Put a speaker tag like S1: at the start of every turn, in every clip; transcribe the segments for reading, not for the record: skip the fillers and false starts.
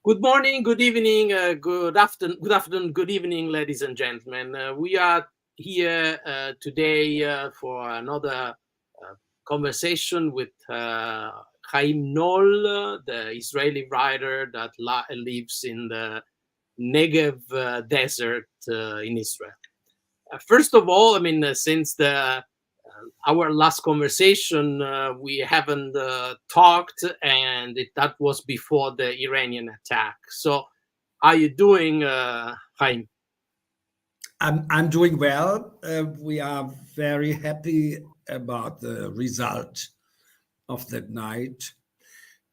S1: Good morning, good evening, good evening, ladies and gentlemen. We are here today for another conversation with Chaim Noll, the Israeli writer that lives in the Negev desert in Israel. First of all, since our last conversation, we haven't talked, and that was before the Iranian attack. So, how are you doing, Chaim?
S2: I'm doing well. We are very happy about the result of that night.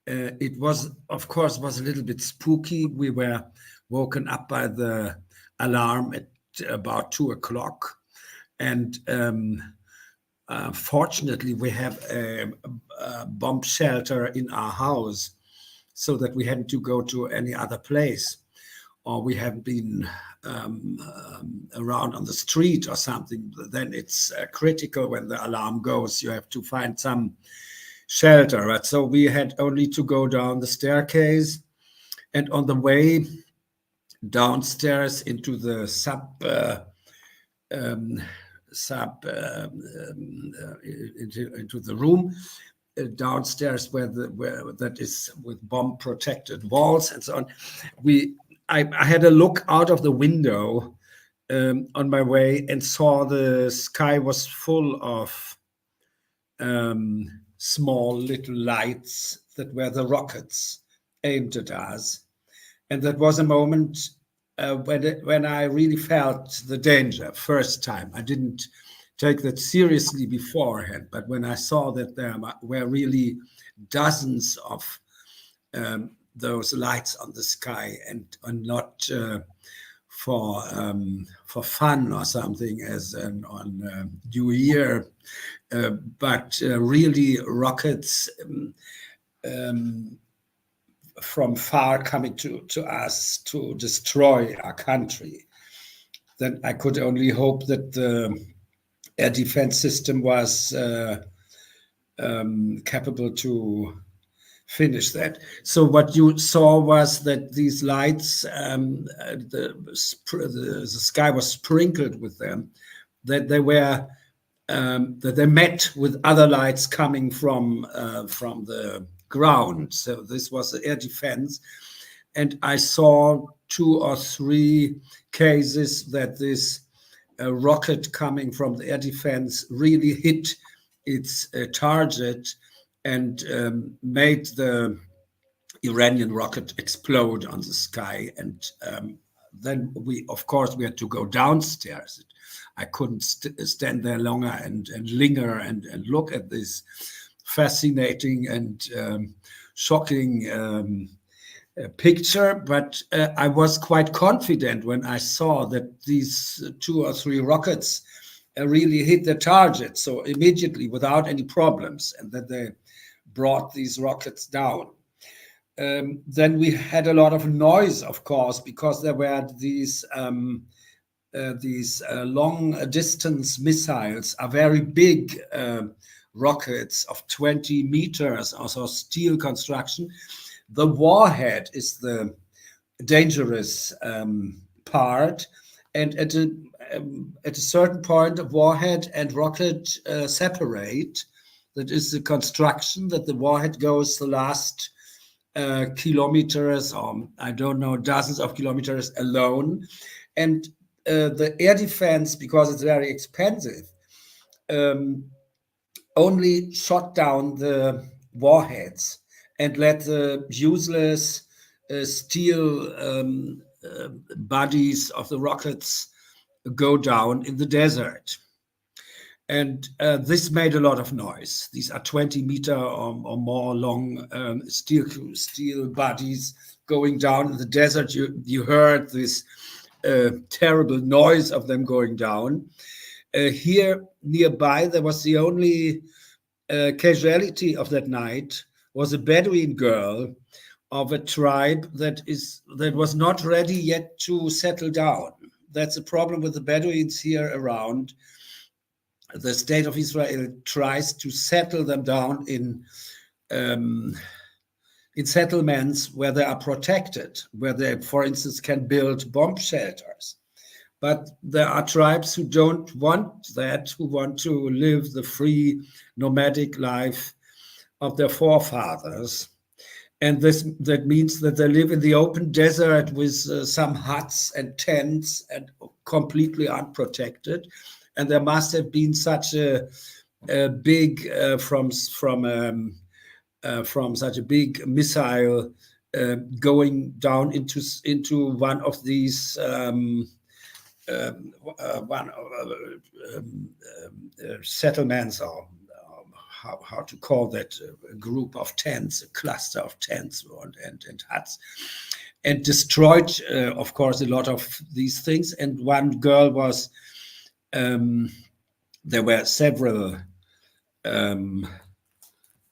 S2: It was, of course, was a little bit spooky. We were woken up by the alarm at about 2:00, and fortunately, we have a bomb shelter in our house, so that we hadn't to go to any other place, or we have been around on the street or something. Then it's critical when the alarm goes. You have to find some shelter. Right? So we had only to go down the staircase, and on the way downstairs into the into the room downstairs where that is with bomb protected walls and so on. I had a look out of the window on my way and saw the sky was full of small little lights that were the rockets aimed at us. And that was a moment when I really felt the danger first time. I didn't take that seriously beforehand, but when I saw that there were really dozens of those lights on the sky, and not for fun or something as on New Year, but really rockets from far coming to us to destroy our country. Then I could only hope that the air defense system was capable to finish that. So what you saw was that these lights, the sky was sprinkled with them, that they were that they met with other lights coming from the ground. So this was the air defense, and I saw 2 or 3 cases that this rocket coming from the air defense really hit its target and made the Iranian rocket explode on the sky. And then we had to go downstairs. I couldn't stand there longer and linger and look at this fascinating and shocking picture. But I was quite confident when I saw that these 2 or 3 rockets really hit the target, so immediately without any problems, and that they brought these rockets down. Then we had a lot of noise, of course, because there were these long distance missiles, are very big rockets of 20 meters, also steel construction. The warhead is the dangerous part, and at a certain point, warhead and rocket separate. That is the construction, that the warhead goes the last kilometers, or I don't know, dozens of kilometers alone. And the air defense, because it's very expensive, only shot down the warheads and let the useless steel bodies of the rockets go down in the desert. And this made a lot of noise. These are 20-meter or more long steel bodies going down in the desert. You heard this terrible noise of them going down. Here nearby, there was the only casualty of that night was a Bedouin girl of a tribe that was not ready yet to settle down. That's a problem with the Bedouins here around. The state of Israel tries to settle them down in in settlements where they are protected, where they, for instance, can build bomb shelters. But there are tribes who don't want that, who want to live the free nomadic life of their forefathers. And that means that they live in the open desert with some huts and tents and completely unprotected. And there must have been such a big from such a big missile going down into one of these settlements, or how to call that, a group of tents, a cluster of tents and huts, and destroyed, of course, a lot of these things. And one girl was, there were several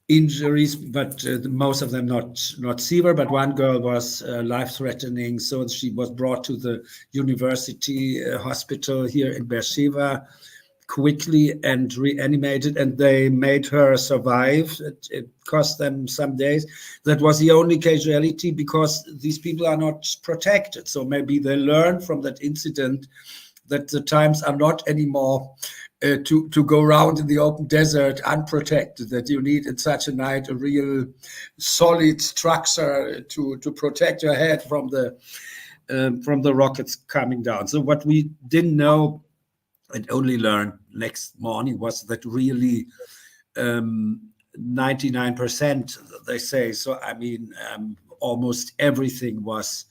S2: injuries, but most of them not severe. But one girl was life-threatening, so she was brought to the university hospital here in Be'er Sheva quickly and reanimated, and they made her survive. It cost them some days. That was the only casualty, because these people are not protected. So maybe they learned from that incident that the times are not anymore to go around in the open desert unprotected, that you need in such a night a real solid structure to protect your head from the rockets coming down. So what we didn't know and only learned next morning was that really 99%, they say, so I mean almost everything was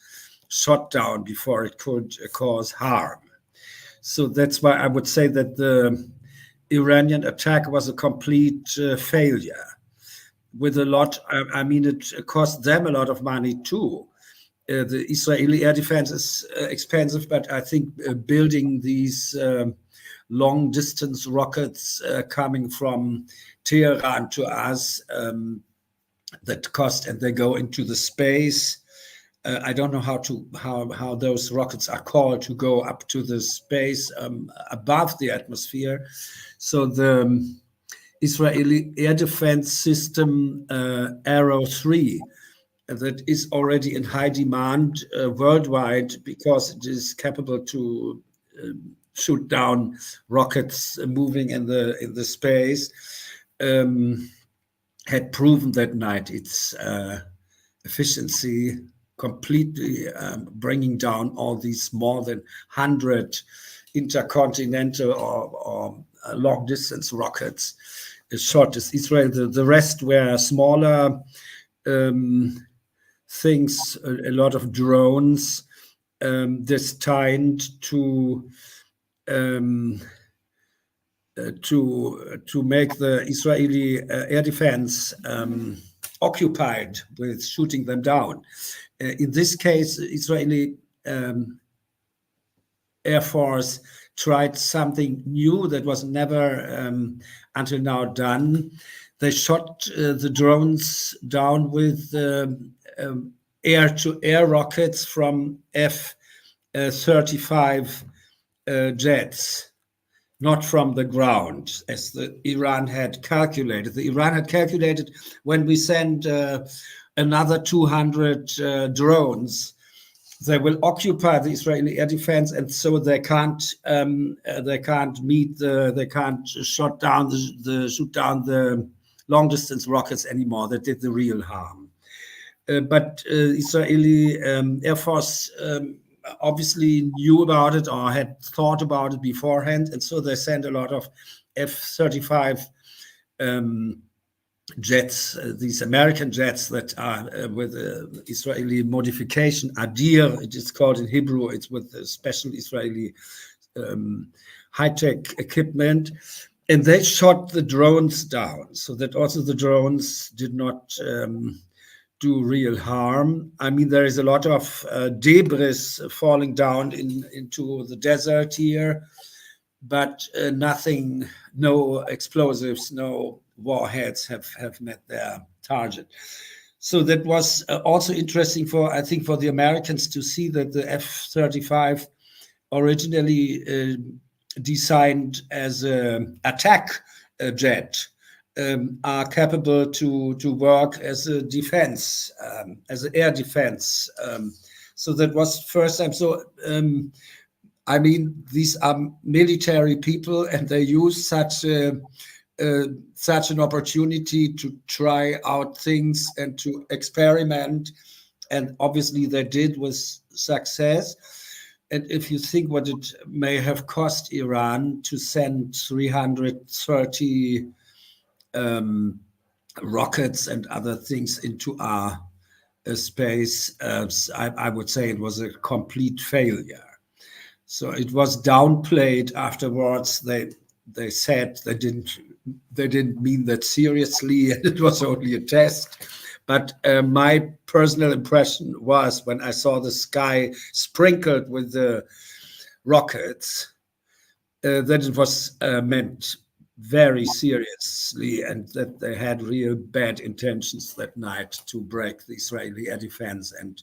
S2: shot down before it could cause harm. So that's why I would say that the Iranian attack was a complete failure, with a lot, I mean, it cost them a lot of money too. The Israeli air defense is expensive, but I think building these long distance rockets coming from Tehran to us, that cost, and they go into the space. I don't know how those rockets are called, to go up to the space above the atmosphere. So the Israeli air defense system Arrow 3, that is already in high demand worldwide, because it is capable to shoot down rockets moving in the space, had proven that night its efficiency, completely bringing down all these more than 100 intercontinental or long-distance rockets shot as Israel. The rest were smaller things, a lot of drones destined to make the Israeli air defense occupied with shooting them down. In this case, Israeli Air Force tried something new that was never until now done. They shot the drones down with air-to-air rockets from F-35 jets, not from the ground, as Iran had calculated. The Iran had calculated, when we send another 200 drones, they will occupy the Israeli air defense, and so they can't shoot down the long distance rockets anymore. That did the real harm. But Israeli Air Force obviously knew about it, or had thought about it beforehand, and so they sent a lot of F-35 jets, these American jets that are with Israeli modification, Adir, it is called in Hebrew. It's with a special Israeli high-tech equipment, and they shot the drones down, so that also the drones did not do real harm. I mean, there is a lot of debris falling down into the desert here, but nothing, no explosives, no warheads have met their target. So that was also interesting for the Americans to see that the F-35, originally designed as an attack jet, are capable to work as a defense, as an air defense. So that was first time. So I mean, these are military people, and they use such an opportunity to try out things and to experiment. And obviously, they did with success. And if you think what it may have cost Iran to send 330 rockets and other things into our space, I would say it was a complete failure. So it was downplayed afterwards. They said they didn't mean that seriously, and it was only a test. But my personal impression was, when I saw the sky sprinkled with the rockets, that it was meant very seriously, and that they had real bad intentions that night to break the Israeli air defense and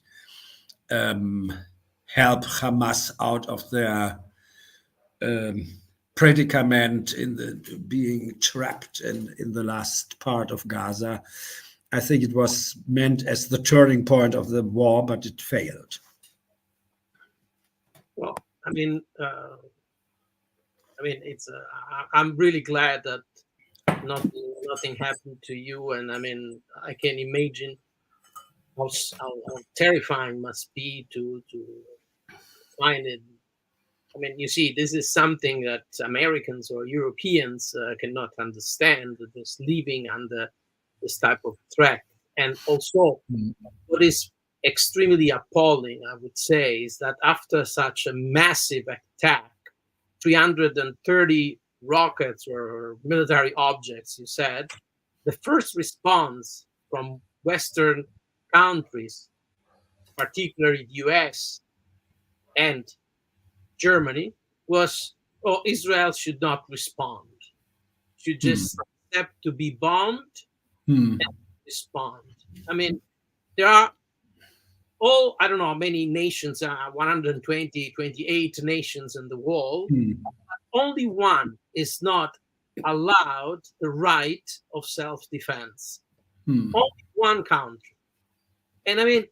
S2: help Hamas out of their predicament in being trapped in the last part of Gaza. I think it was meant as the turning point of the war, but it failed.
S1: Well, I mean, it's. I'm really glad that nothing happened to you, and I mean, I can imagine how terrifying it must be to find it. I mean, you see, this is something that Americans or Europeans cannot understand. Just living under this type of threat, and also what is extremely appalling, I would say, is that after such a massive attack, 330 rockets or military objects, you said, the first response from Western countries, particularly the US and Germany, was, oh, Israel should not respond, should just accept to be bombed and respond. I mean, there are I don't know how many nations, 120, 28 nations in the world. Only one is not allowed the right of self-defense. Only one country. And I mean,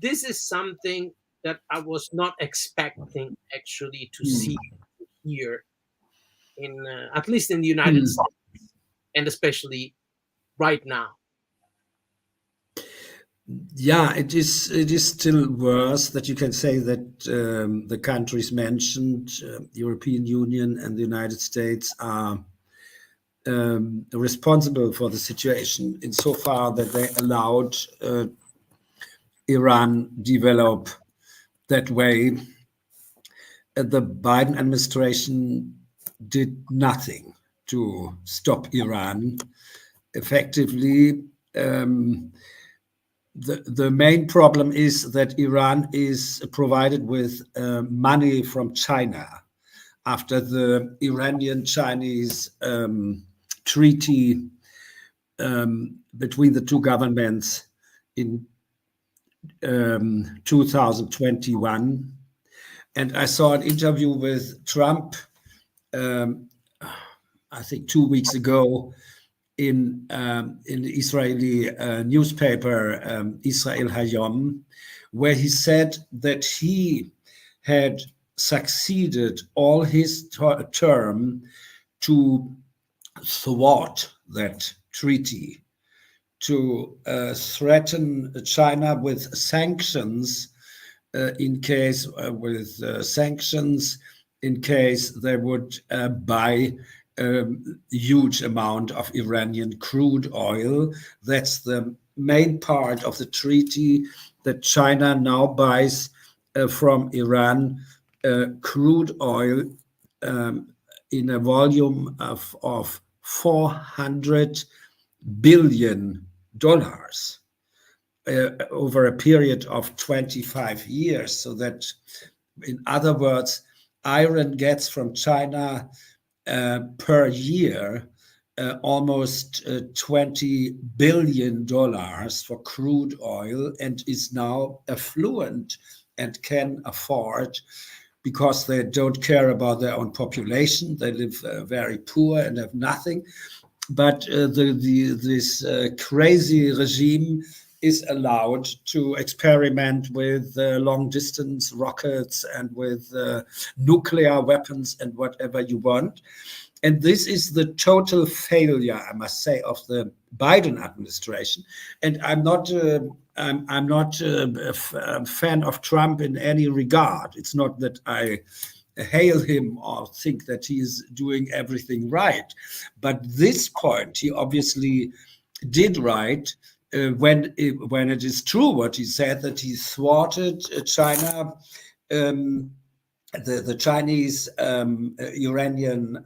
S1: this is something that I was not expecting actually to see here, in at least in the United States, and especially right now.
S2: Yeah, it is still worse that you can say that the countries mentioned, European Union and the United States, are responsible for the situation insofar that they allowed Iran develop that way. The Biden administration did nothing to stop Iran effectively. The main problem is that Iran is provided with money from China after the Iranian-Chinese treaty between the two governments in 2021. And I saw an interview with Trump, I think 2 weeks ago, in the Israeli newspaper, Israel Hayom, where he said that he had succeeded all his term to thwart that treaty, to threaten China with sanctions in case they would buy huge amount of Iranian crude oil. That's the main part of the treaty, that China now buys from Iran crude oil in a volume of $400 billion over a period of 25 years. So that, in other words, Iran gets from China per year almost $20 billion for crude oil, and is now affluent and can afford, because they don't care about their own population. They live very poor and have nothing. but this crazy regime is allowed to experiment with long-distance rockets and with nuclear weapons and whatever you want. And this is the total failure, I must say, of the Biden administration. And I'm not a fan of Trump in any regard. It's not that I hail him or think that he is doing everything right. But this point, he obviously did right when it is true what he said, that he thwarted China, the Chinese Iranian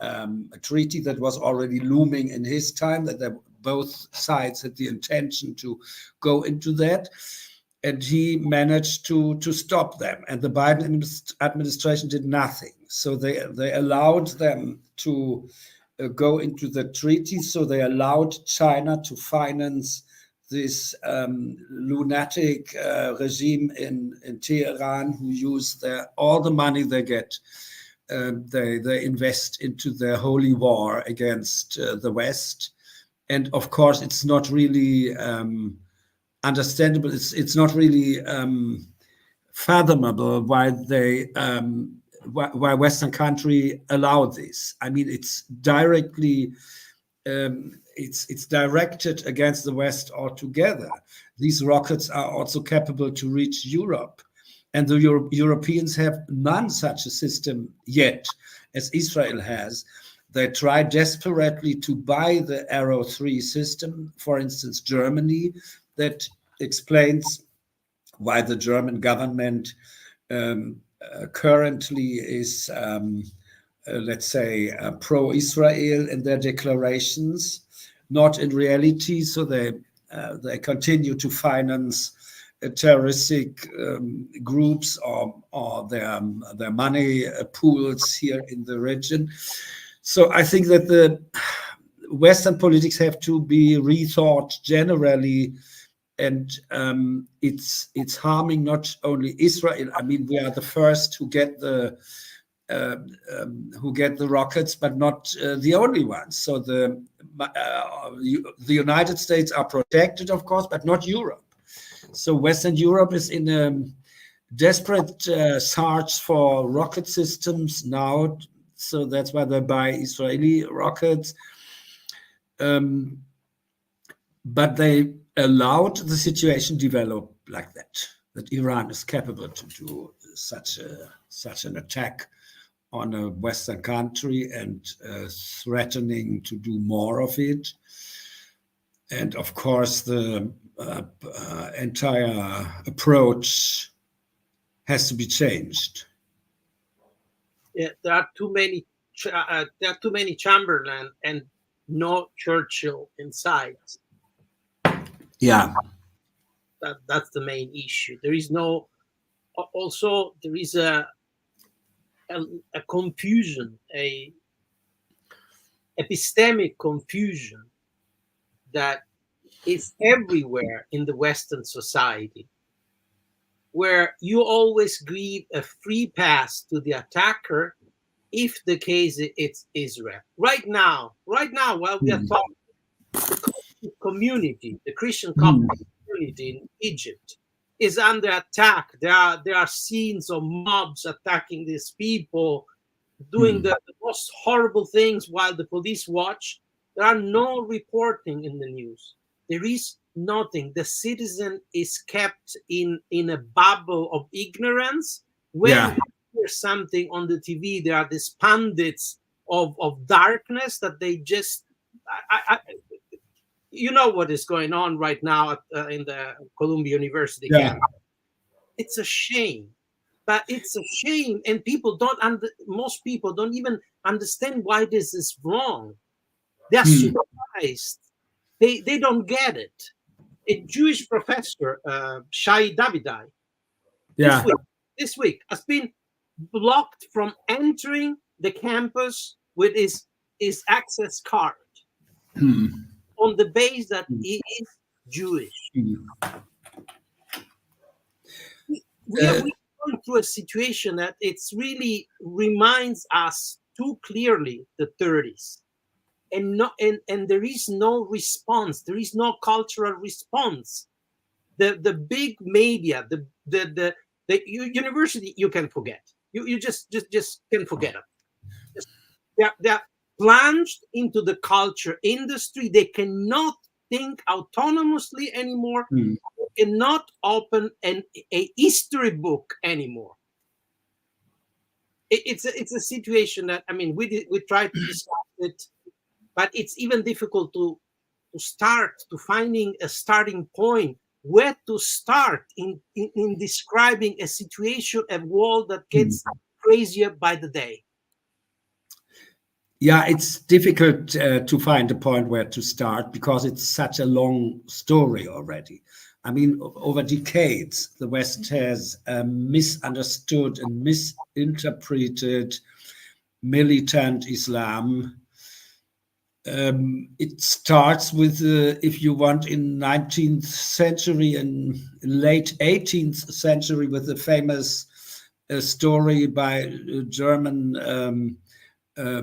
S2: treaty that was already looming in his time, that both sides had the intention to go into that. And he managed to stop them. And the Biden administration did nothing. So they allowed them to go into the treaty. So they allowed China to finance this lunatic regime in Tehran, who use all the money they get, they invest into their holy war against the West. And of course, it's not really understandable. It's not really fathomable why why Western country allow this. I mean, it's directly. It's directed against the West altogether. These rockets are also capable to reach Europe. And the Europeans have none such a system yet, as Israel has. They try desperately to buy the Arrow 3 system, for instance, Germany. That explains why the German government currently is, let's say, pro-Israel in their declarations. Not in reality, so they continue to finance terroristic groups or their money pools here in the region. So I think that the Western politics have to be rethought generally, and it's harming not only Israel. I mean, we are the first who get the rockets, but not the only ones. So the United States are protected, of course, but not Europe. So Western Europe is in a desperate search for rocket systems now. So that's why they buy Israeli rockets. But they allowed the situation develop like that Iran is capable to do such an attack on a Western country and threatening to do more of it. And of course, the entire approach has to be changed.
S1: Yeah, there are too many Chamberlain and no Churchill inside.
S2: Yeah,
S1: that's the main issue. There is no. Also, there is a confusion, a epistemic confusion that is everywhere in the Western society, where you always give a free pass to the attacker if the case it's Israel. Right now, while we are talking, the community, the Christian community in Egypt is under attack. There are scenes of mobs attacking these people, doing the most horrible things while the police watch. There are no reporting in the news. There is nothing. The citizen is kept in a bubble of ignorance. When you hear something on the TV, there are these pundits of darkness that they just... you know what is going on right now in the Columbia University campus. It's a shame, but it's a shame, and most people don't even understand why this is wrong. They are surprised. They don't get it. A Jewish professor, Shai Davidai, this week has been blocked from entering the campus with his access card. On the base that he is Jewish. We are going through a situation that it's really reminds us too clearly the 30s. and there is no response. There is no cultural response. The big media, the university, you can forget. You just can forget it. They're plunged into the culture industry. They cannot think autonomously anymore. They cannot open a history book anymore. It's a situation that, I mean, we try to discuss it, but it's even difficult to finding a starting point, where to start in describing a situation, a world that gets crazier by the day.
S2: Yeah, it's difficult to find a point where to start, because it's such a long story already. I mean, over decades, the West has misunderstood and misinterpreted militant Islam. It starts with, if you want, in 19th century and late 18th century, with the famous story by German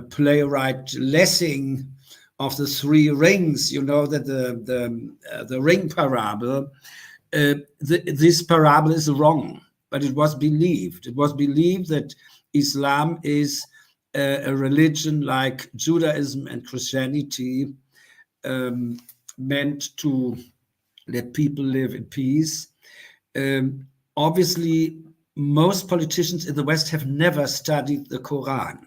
S2: playwright Lessing of the three rings. You know that the ring parable. This parable is wrong, but it was believed. It was believed that Islam is a religion like Judaism and Christianity, meant to let people live in peace. Obviously, most politicians in the West have never studied the Quran.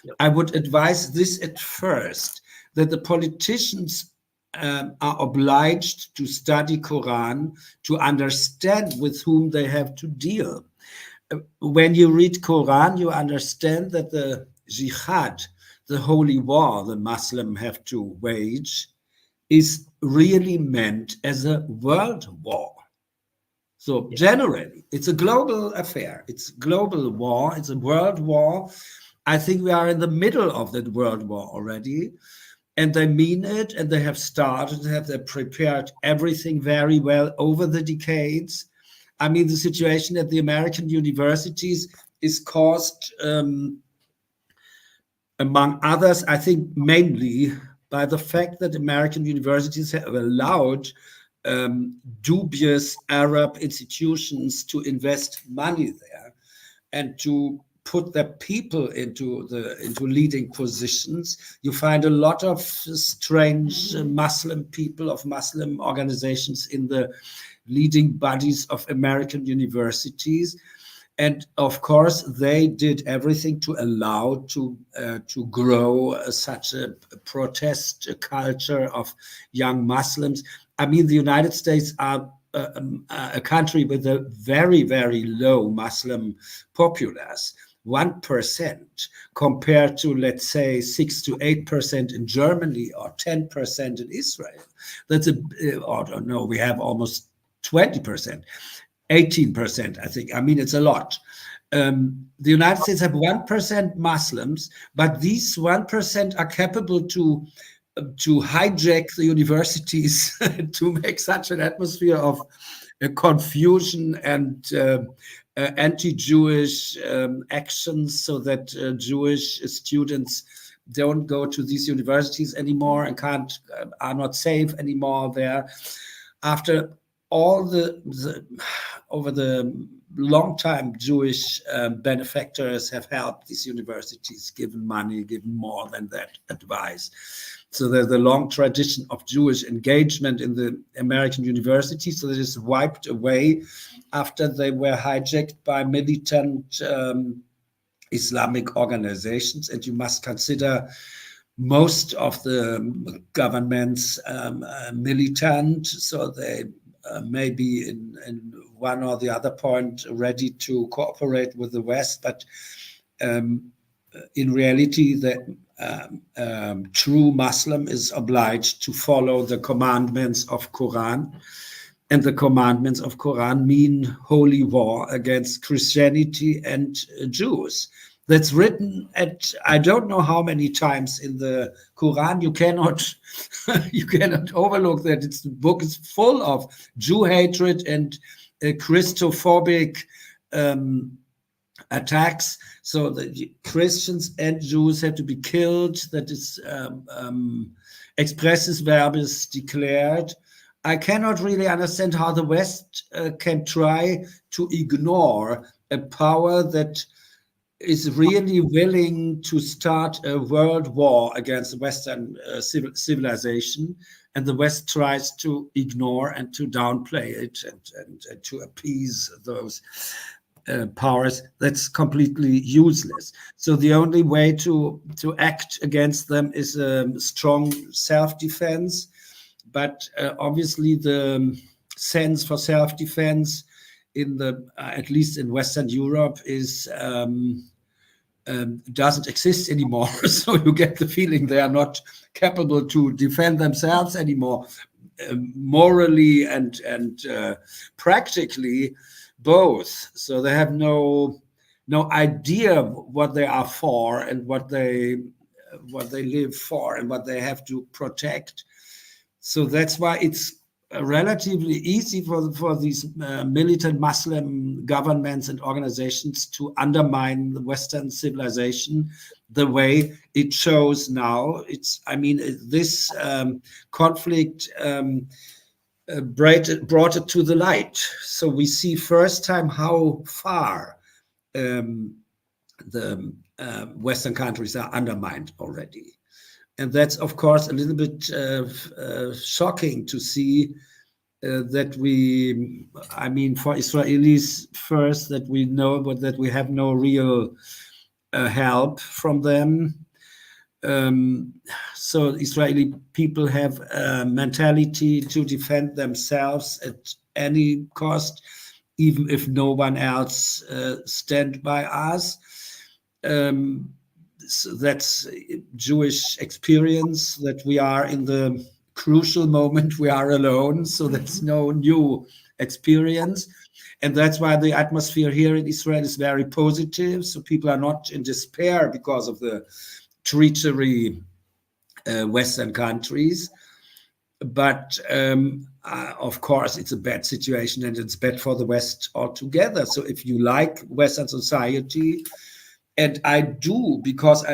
S2: Yep. I would advise this at first, that the politicians are obliged to study Quran to understand with whom they have to deal. When you read Quran, you understand that the jihad, the holy war the Muslims have to wage, is really meant as a world war. So generally, it's a global affair. It's a global war. It's a world war. I think we are in the middle of that world war already. And they mean it, and they have started, they prepared everything very well over the decades. I mean, the situation at the American universities is caused, among others, I think mainly by the fact that American universities have allowed dubious Arab institutions to invest money there and to put their people into leading positions. You find a lot of strange Muslim people of Muslim organizations in the leading bodies of American universities. And of course, they did everything to allow to grow such a protest culture of young Muslims. I mean, the United States are a country with a very, very low Muslim populace, 1%, compared to, let's say, 6 to 8% in Germany or 10% in Israel. That's we have almost 20%. 18%, I think. I mean, it's a lot. The United States have 1% Muslims, but these 1% are capable to hijack the universities to make such an atmosphere of confusion and anti-Jewish actions, so that Jewish students don't go to these universities anymore and are not safe anymore there. After all over the long time, Jewish benefactors have helped these universities, given money, given more than that advice. So there's a long tradition of Jewish engagement in the American universities. So that is wiped away after they were hijacked by militant Islamic organizations. And you must consider most of the governments militant, so they may be in one or the other point ready to cooperate with the West, but in reality, the true Muslim is obliged to follow the commandments of Quran, and the commandments of Quran mean holy war against Christianity and Jews. That's written at I don't know how many times in the Quran. You cannot overlook that. The book is full of Jew hatred and Christophobic attacks. So the Christians and Jews had to be killed. That is expressis verbis declared. I cannot really understand how the West can try to ignore a power that is really willing to start a world war against Western civilization, and the West tries to ignore and to downplay it and to appease those powers. That's completely useless. So the only way to act against them is strong self-defense. But obviously the sense for self-defense in the at least in Western Europe is doesn't exist anymore. So you get the feeling they are not capable to defend themselves anymore, morally and practically both. So they have no idea what they are for and what they live for and what they have to protect. So that's why it's relatively easy for these militant Muslim governments and organizations to undermine the Western civilization the way it shows now. This conflict brought it to the light. So we see first time how far the Western countries are undermined already. And that's, of course, a little bit shocking to see that for Israelis first, that we know, but that we have no real help from them. So Israeli people have a mentality to defend themselves at any cost, even if no one else stand by us. So that's Jewish experience, that we are in the crucial moment, we are alone. So that's no new experience. And that's why the atmosphere here in Israel is very positive. So people are not in despair because of the treachery Western countries. But of course, it's a bad situation and it's bad for the West altogether. So if you like Western society, and I do, because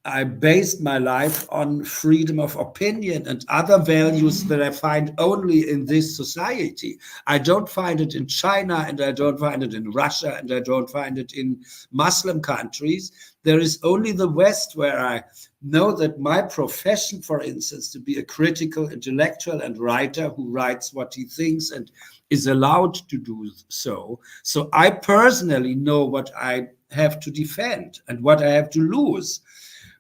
S2: I based my life on freedom of opinion and other values that I find only in this society. I don't find it in China, and I don't find it in Russia, and I don't find it in Muslim countries. There is only the West where I know that my profession, for instance, to be a critical intellectual and writer who writes what he thinks and is allowed to do so. So I personally know what I have to defend and what I have to lose.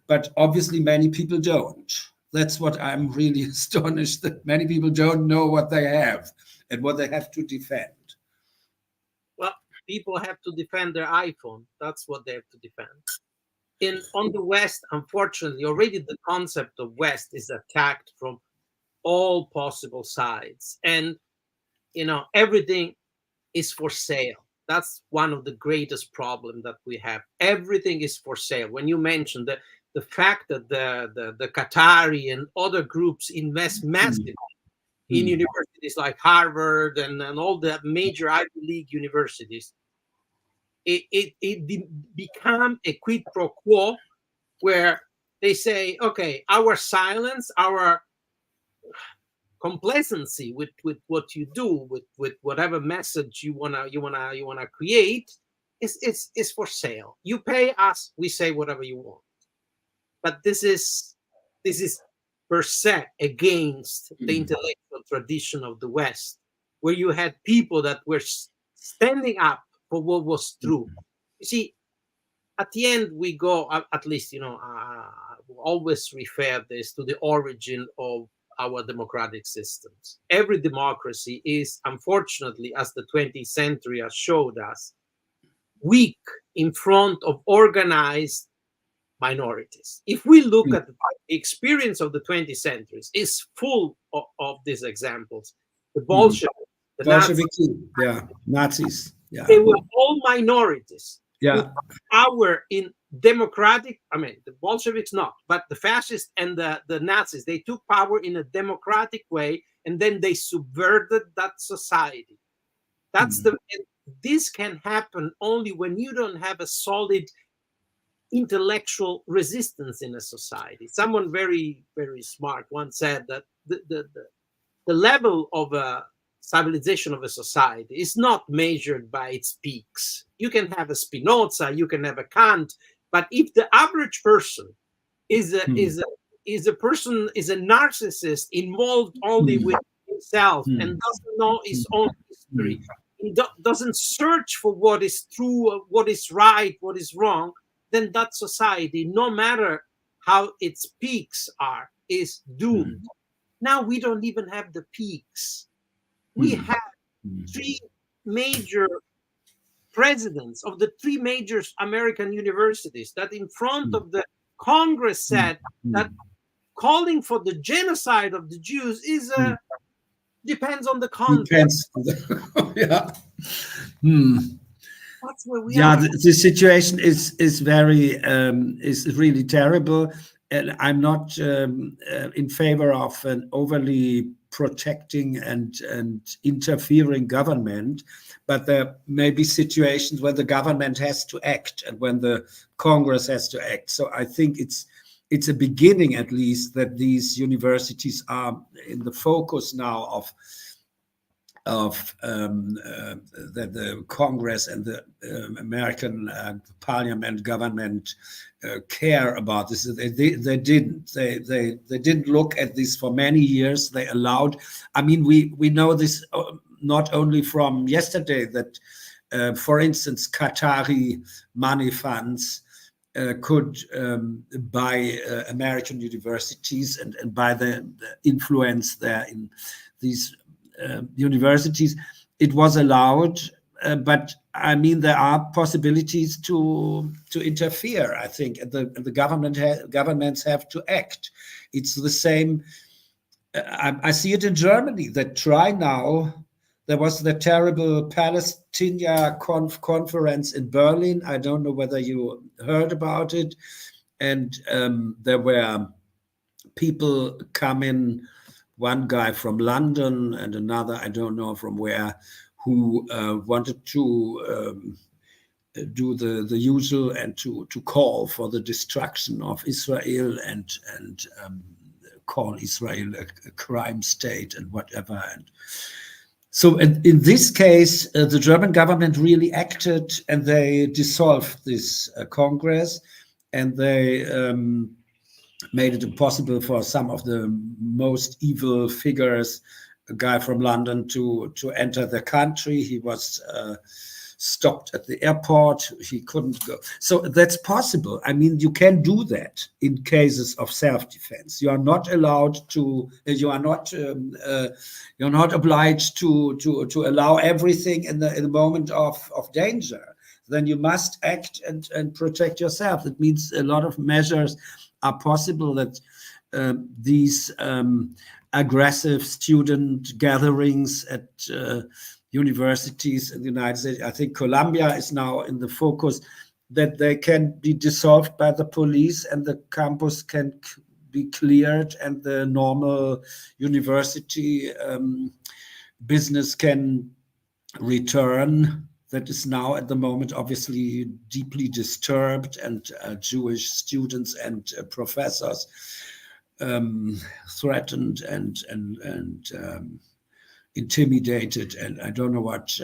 S2: But obviously many people don't. That's what I'm really astonished, that many people don't know what they have and what they have to defend.
S1: Well, people have to defend their iPhone. That's what they have to defend. On the West, unfortunately, already the concept of West is attacked from all possible sides. And, everything is for sale. That's one of the greatest problems that we have. Everything is for sale. When you mentioned the fact that the Qatari and other groups invest massively in universities like Harvard and all the major Ivy League universities, it become a quid pro quo where they say, okay, our silence, our complacency with what you do, with whatever message you wanna create, is for sale. You pay us, we say whatever you want. But this is per se against the intellectual tradition of the West, where you had people that were standing up for what was true. You see, at the end we go, at least we always refer this to the origin of our democratic systems. Every democracy is, unfortunately, as the 20th century has showed us, weak in front of organized minorities. If we look at the experience of the 20th centuries, is full of these examples. The Bolsheviks, the
S2: Nazis,
S1: they were all minorities.
S2: Yeah.
S1: Power in democratic, the Bolsheviks not, but the fascists and the Nazis, they took power in a democratic way, and then they subverted that society. That's this can happen only when you don't have a solid intellectual resistance in a society. Someone very, very smart once said that the level of a stabilization of a society is not measured by its peaks. You can have a Spinoza, you can have a Kant, but if the average person is a narcissist involved only with himself and doesn't know his own history, he doesn't search for what is true, what is right, what is wrong, then that society, no matter how its peaks are, is doomed. Now we don't even have the peaks. We have three major presidents of the three major American universities that in front of the Congress said that calling for the genocide of the Jews is depends on the context.
S2: Yeah.
S1: That's where we
S2: Yeah,
S1: are.
S2: the situation is very is really terrible, and I'm not in favor of an overly protecting and interfering government, but there may be situations where the government has to act and when the Congress has to act. So I think it's a beginning, at least, that these universities are in the focus now of the Congress and the American Parliament government care about this. They didn't look at this for many years. They allowed. I mean, we know this not only from yesterday that, for instance, Qatari money funds could buy American universities and by the influence there in these universities. It was allowed, but I mean there are possibilities to interfere. I think the governments have to act. It's the same. I see it in Germany that try now. There was the terrible Palestinian conference in Berlin. I don't know whether you heard about it, and there were people coming. One guy from London and another, I don't know from where, who wanted to do the usual and to call for the destruction of Israel and call Israel a crime state and whatever. And so in this case, the German government really acted and they dissolved this Congress, and they made it impossible for some of the most evil figures, a guy from London, to enter the country. He was stopped at the airport. He couldn't go. So that's possible. I mean, you can do that in cases of self-defense. You are not allowed to. You are not. You're not obliged to allow everything in the moment of danger. Then you must act and protect yourself. It means a lot of measures are possible, that these aggressive student gatherings at universities in the United States, I think Columbia is now in the focus, that they can be dissolved by the police and the campus can be cleared and the normal university business can return. That is now at the moment obviously deeply disturbed, and Jewish students and professors threatened and intimidated, and I don't know what,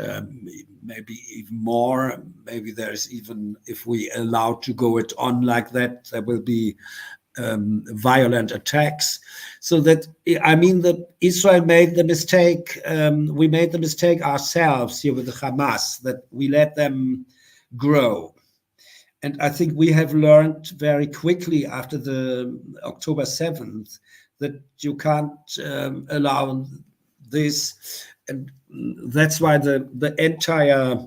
S2: maybe even more. Maybe there's even, if we allow to go it on like that, there will be violent attacks. So that, I mean, that Israel made the mistake, we made the mistake ourselves here with the Hamas, that we let them grow. And I think we have learned very quickly after the October 7th that you can't allow this. And that's why the entire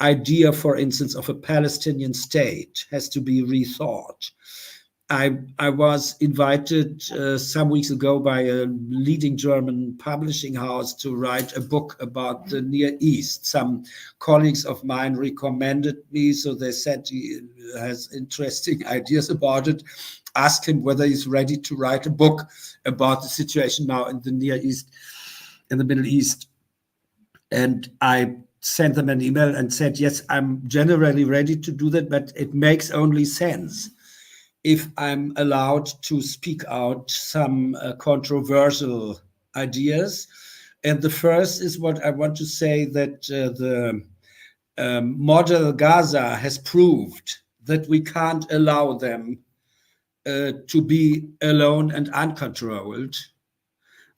S2: idea, for instance, of a Palestinian state has to be rethought. I was invited some weeks ago by a leading German publishing house to write a book about the Near East. Some colleagues of mine recommended me, so they said he has interesting ideas about it. Asked him whether he's ready to write a book about the situation now in the Near East, in the Middle East. And I sent them an email and said, yes, I'm generally ready to do that, but it makes only sense if I'm allowed to speak out some controversial ideas. And the first is what I want to say, that the model Gaza has proved that we can't allow them to be alone and uncontrolled.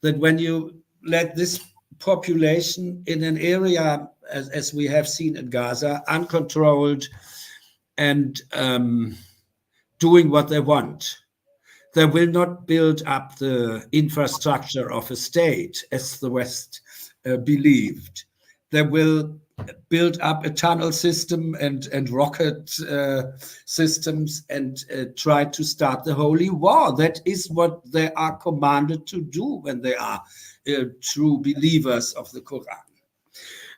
S2: That when you let this population in an area, as we have seen in Gaza, uncontrolled and doing what they want, they will not build up the infrastructure of a state as the West believed. They will build up a tunnel system and rocket systems and try to start the holy war. That is what they are commanded to do when they are true believers of the Quran.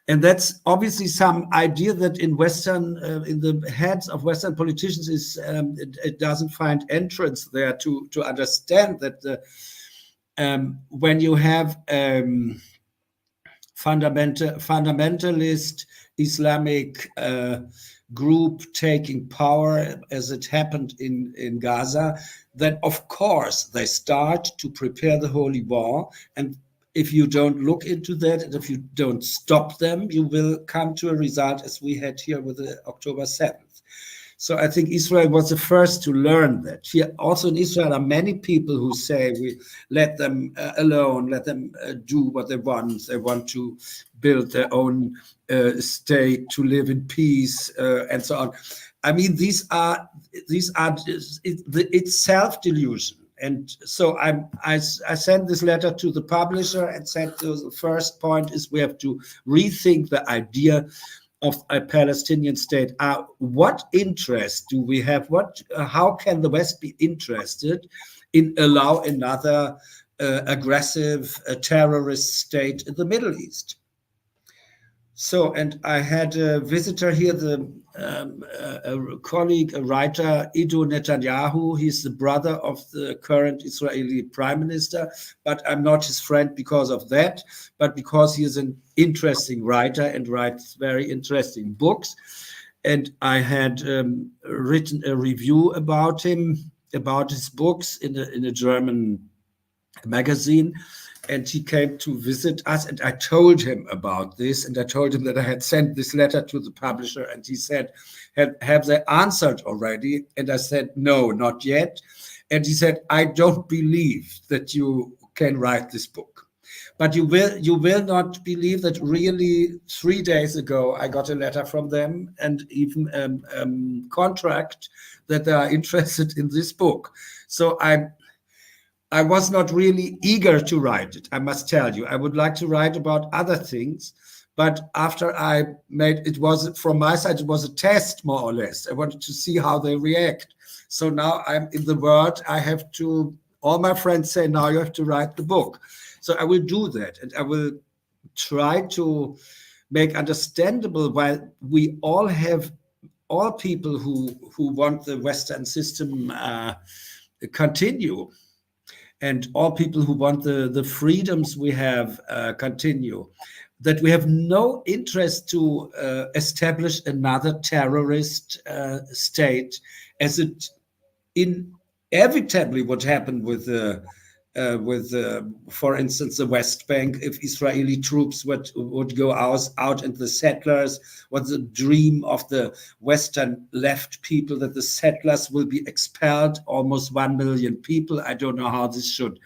S2: And that's obviously some idea that in Western, in the heads of Western politicians, is it doesn't find entrance there to understand that when you have fundamentalist Islamic group taking power, as it happened in Gaza, then of course they start to prepare the holy war. And if you don't look into that, and if you don't stop them, you will come to a result as we had here with the October 7th. So I think Israel was the first to learn that. Here, also in Israel, are many people who say we let them alone, let them do what they want. They want to build their own state, to live in peace, and so on. I mean, it's self-delusion. And so I sent this letter to the publisher and said the first point is we have to rethink the idea of a Palestinian state. What interest do we have? How can the West be interested in allow another aggressive terrorist state in the Middle East? So, and I had a visitor here, a colleague, a writer, Ido Netanyahu. He's the brother of the current Israeli prime minister, but I'm not his friend because of that, but because he is an interesting writer and writes very interesting books. And I had written a review about him, about his books in a German magazine. And he came to visit us, and I told him about this, and I told him that I had sent this letter to the publisher, and he said, have they answered already? And I said, no, not yet. And he said, I don't believe that you can write this book. But you will not believe that really 3 days ago, I got a letter from them and even contract that they are interested in this book. So I was not really eager to write it, I must tell you. I would like to write about other things, but after I made it, was from my side, it was a test more or less. I wanted to see how they react. So now I'm in the world. I have to, all my friends say, now you have to write the book. So I will do that, and I will try to make understandable why we all have, all people who want the Western system continue. And all people who want the freedoms we have continue, that we have no interest to establish another terrorist state, as it inevitably would happen with, for instance, the West Bank, if Israeli troops would go out and the settlers, what's the dream of the Western left people, that the settlers will be expelled, almost 1 million people. I don't know how this should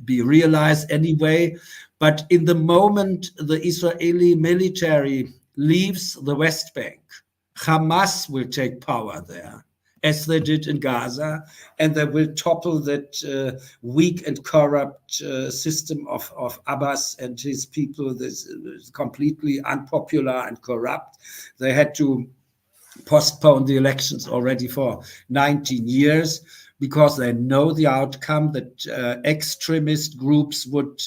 S2: be realized anyway. But in the moment the Israeli military leaves the West Bank, Hamas will take power there, as they did in Gaza, and they will topple that weak and corrupt system of Abbas and his people. This is completely unpopular and corrupt. They had to postpone the elections already for 19 years because they know the outcome, that extremist groups would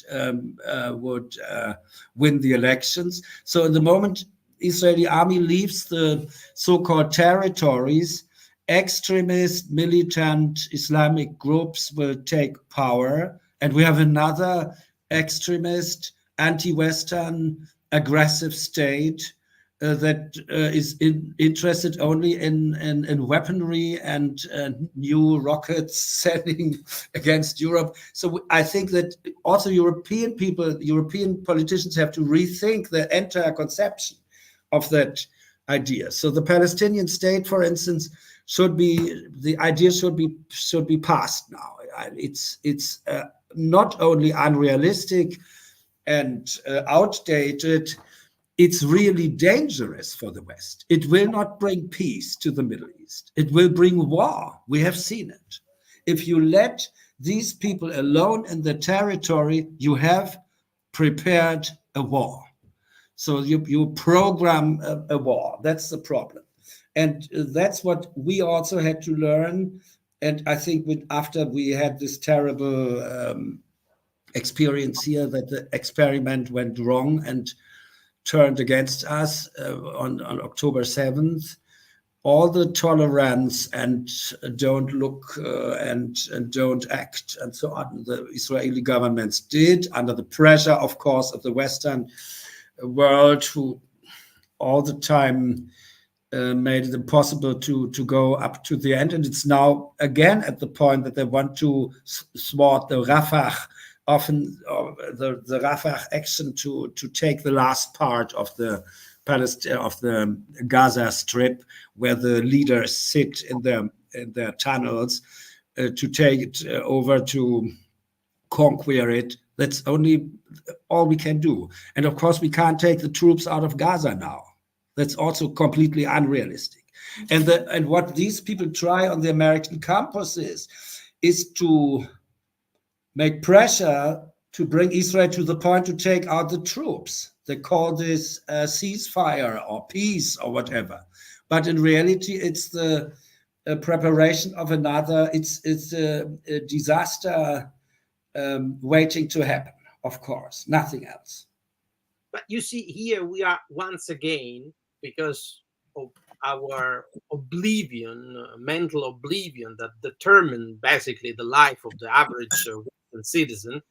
S2: win the elections. So in the moment Israeli army leaves the so-called territories, extremist, militant Islamic groups will take power, and we have another extremist, anti-Western aggressive state that is interested only in weaponry and new rockets sending against Europe. So I think that also European politicians have to rethink the entire conception of that idea. So the Palestinian state, for instance, should be passed now. It's not only unrealistic and outdated, it's really dangerous for the West. It will not bring peace to the Middle East. It will bring war. We have seen it. If you let these people alone in the territory, you have prepared a war. So you program a war. That's the problem. And that's what we also had to learn. And I think after we had this terrible experience here, that the experiment went wrong and turned against us on October 7th, all the tolerance and don't look and don't act and so on, the Israeli governments did under the pressure, of course, of the Western world, who all the time made it impossible to go up to the end. And it's now again at the point that they want to thwart the Rafah, often the Rafah action to take the last part of the Gaza Strip, where the leaders sit in their tunnels, to take it over, to conquer it. That's all we can do. And of course, we can't take the troops out of Gaza now. That's also completely unrealistic. And what these people try on the American campuses is to make pressure to bring Israel to the point to take out the troops. They call this ceasefire or peace or whatever. But in reality, it's the preparation of another, it's a disaster waiting to happen, of course, nothing else.
S1: But you see, here we are once again, because of our oblivion, mental oblivion that determined basically the life of the average Western citizen,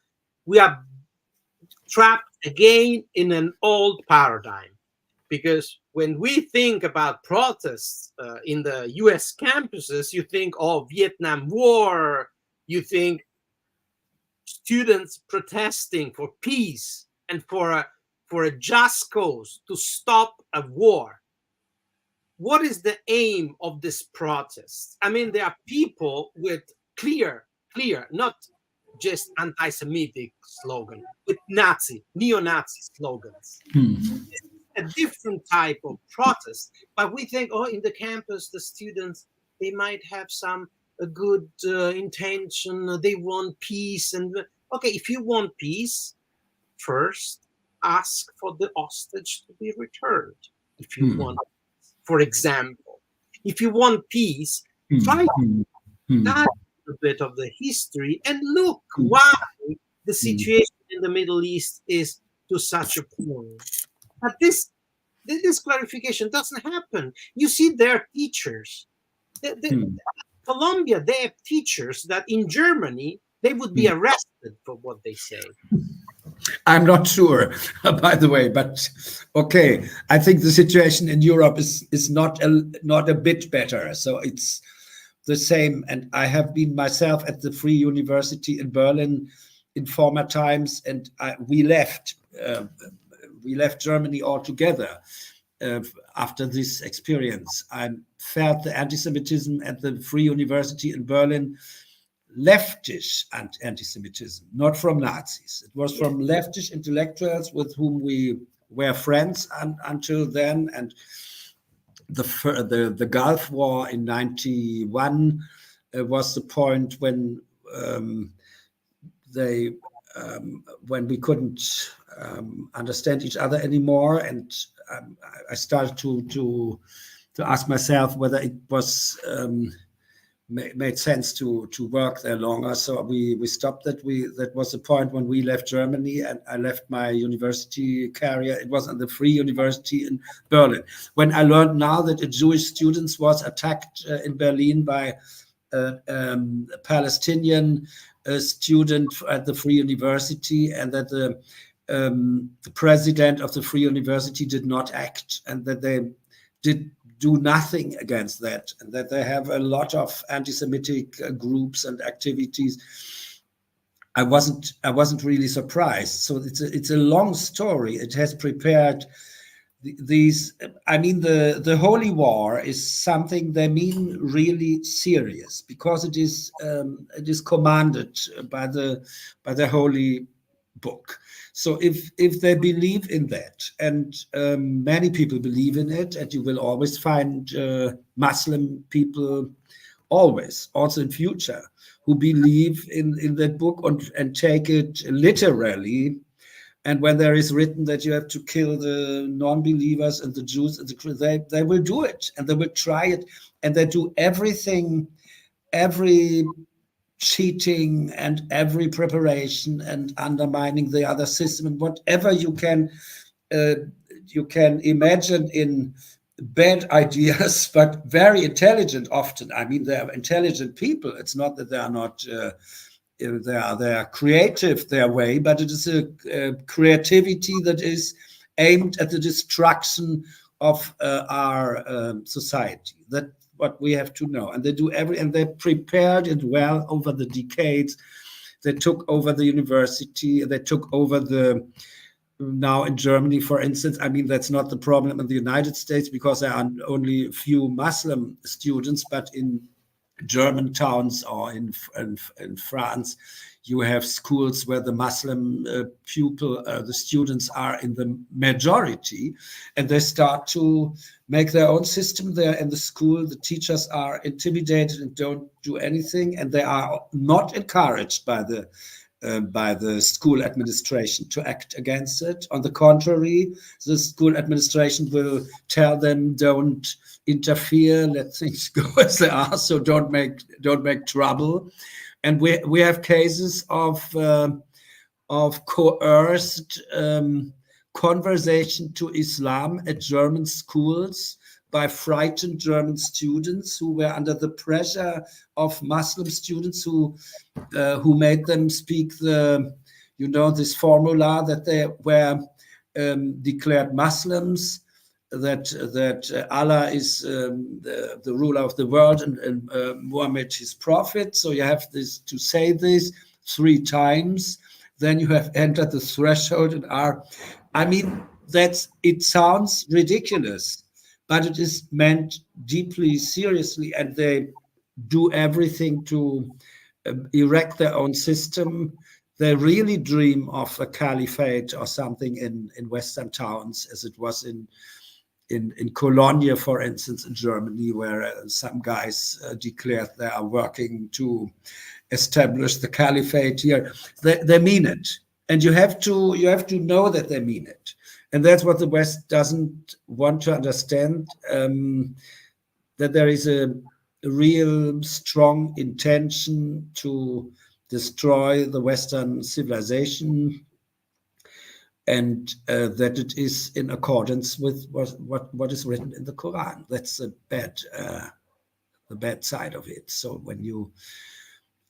S1: we are trapped again in an old paradigm. Because when we think about protests in the US campuses, you think, oh, Vietnam War, you think students protesting for peace and for a just cause to stop a war. What is the aim of this protest? I mean, there are people with clear, not just anti-Semitic slogan, with neo-Nazi slogans. A different type of protest. But we think, oh, in the campus, the students, they might have a good intention. They want peace. And okay, if you want peace, first ask for the hostage to be returned. If you want, for example, if you want peace, try to study a bit of the history and look why the situation in the Middle East is to such a point. But this clarification doesn't happen. You see, their teachers, Colombia, they have teachers that in Germany, they would be arrested for what they say.
S2: I'm not sure, by the way, but okay. I think the situation in Europe is not a bit better. So it's the same. And I have been myself at the Free University in Berlin in former times, and we left Germany altogether after this experience. I felt the anti-Semitism at the Free University in Berlin, leftish anti-Semitism, not from Nazis. It was from leftish intellectuals with whom we were friends until then. And the Gulf War in 91 was the point when when we couldn't understand each other anymore, and I started to ask myself whether it was made sense to work there longer. So we stopped that. That was the point when we left Germany, and I left my university career. It was at the Free University in Berlin. When I learned now that a Jewish student was attacked in Berlin by a Palestinian student at the Free University, and that the the president of the Free University did not act, and that they did do nothing against that, and that they have a lot of anti-Semitic groups and activities. I wasn't really surprised. So it's a long story. It has prepared these. I mean, the Holy War is something they mean really serious, because it is commanded by the Holy Book. So if they believe in that, and many people believe in it, and you will always find Muslim people, always, also in future, who believe in that book and take it literally. And when there is written that you have to kill the non-believers and the Jews, and they will do it, and they will try it, and they do everything, every cheating and every preparation and undermining the other system, and whatever you can imagine in bad ideas, but very intelligent often. I mean, they are intelligent people. It's not that they are not, they are creative their way, but it is a creativity that is aimed at the destruction of our society. That's what we have to know. And they do and they prepared it well over the decades. They took over the university. They took over now in Germany, for instance. I mean, that's not the problem in the United States, because there are only a few Muslim students, but in German towns or in France, you have schools where the Muslim the students are in the majority, and they start to make their own system there in the school. The teachers are intimidated and don't do anything, and they are not encouraged by the school administration to act against it. On the contrary, the school administration will tell them, don't interfere, let things go as they are, so don't make trouble. And we have cases of coerced conversation to Islam at German schools by frightened German students who were under the pressure of Muslim students who made them speak this formula that they were declared Muslims, that Allah is the ruler of the world, and Muhammad his prophet. So you have to say this 3 times, then you have entered the threshold and it sounds ridiculous, but it is meant deeply seriously, and they do everything to erect their own system. They really dream of a caliphate or something in Western towns, as it was in Cologne, for instance, in Germany, where some guys declared they are working to establish the caliphate here. They mean it, and you have to know that they mean it, and that's what the West doesn't want to understand. That there is a real strong intention to destroy the Western civilization, and that it is in accordance with what is written in the Quran. That's the bad side of it. So when you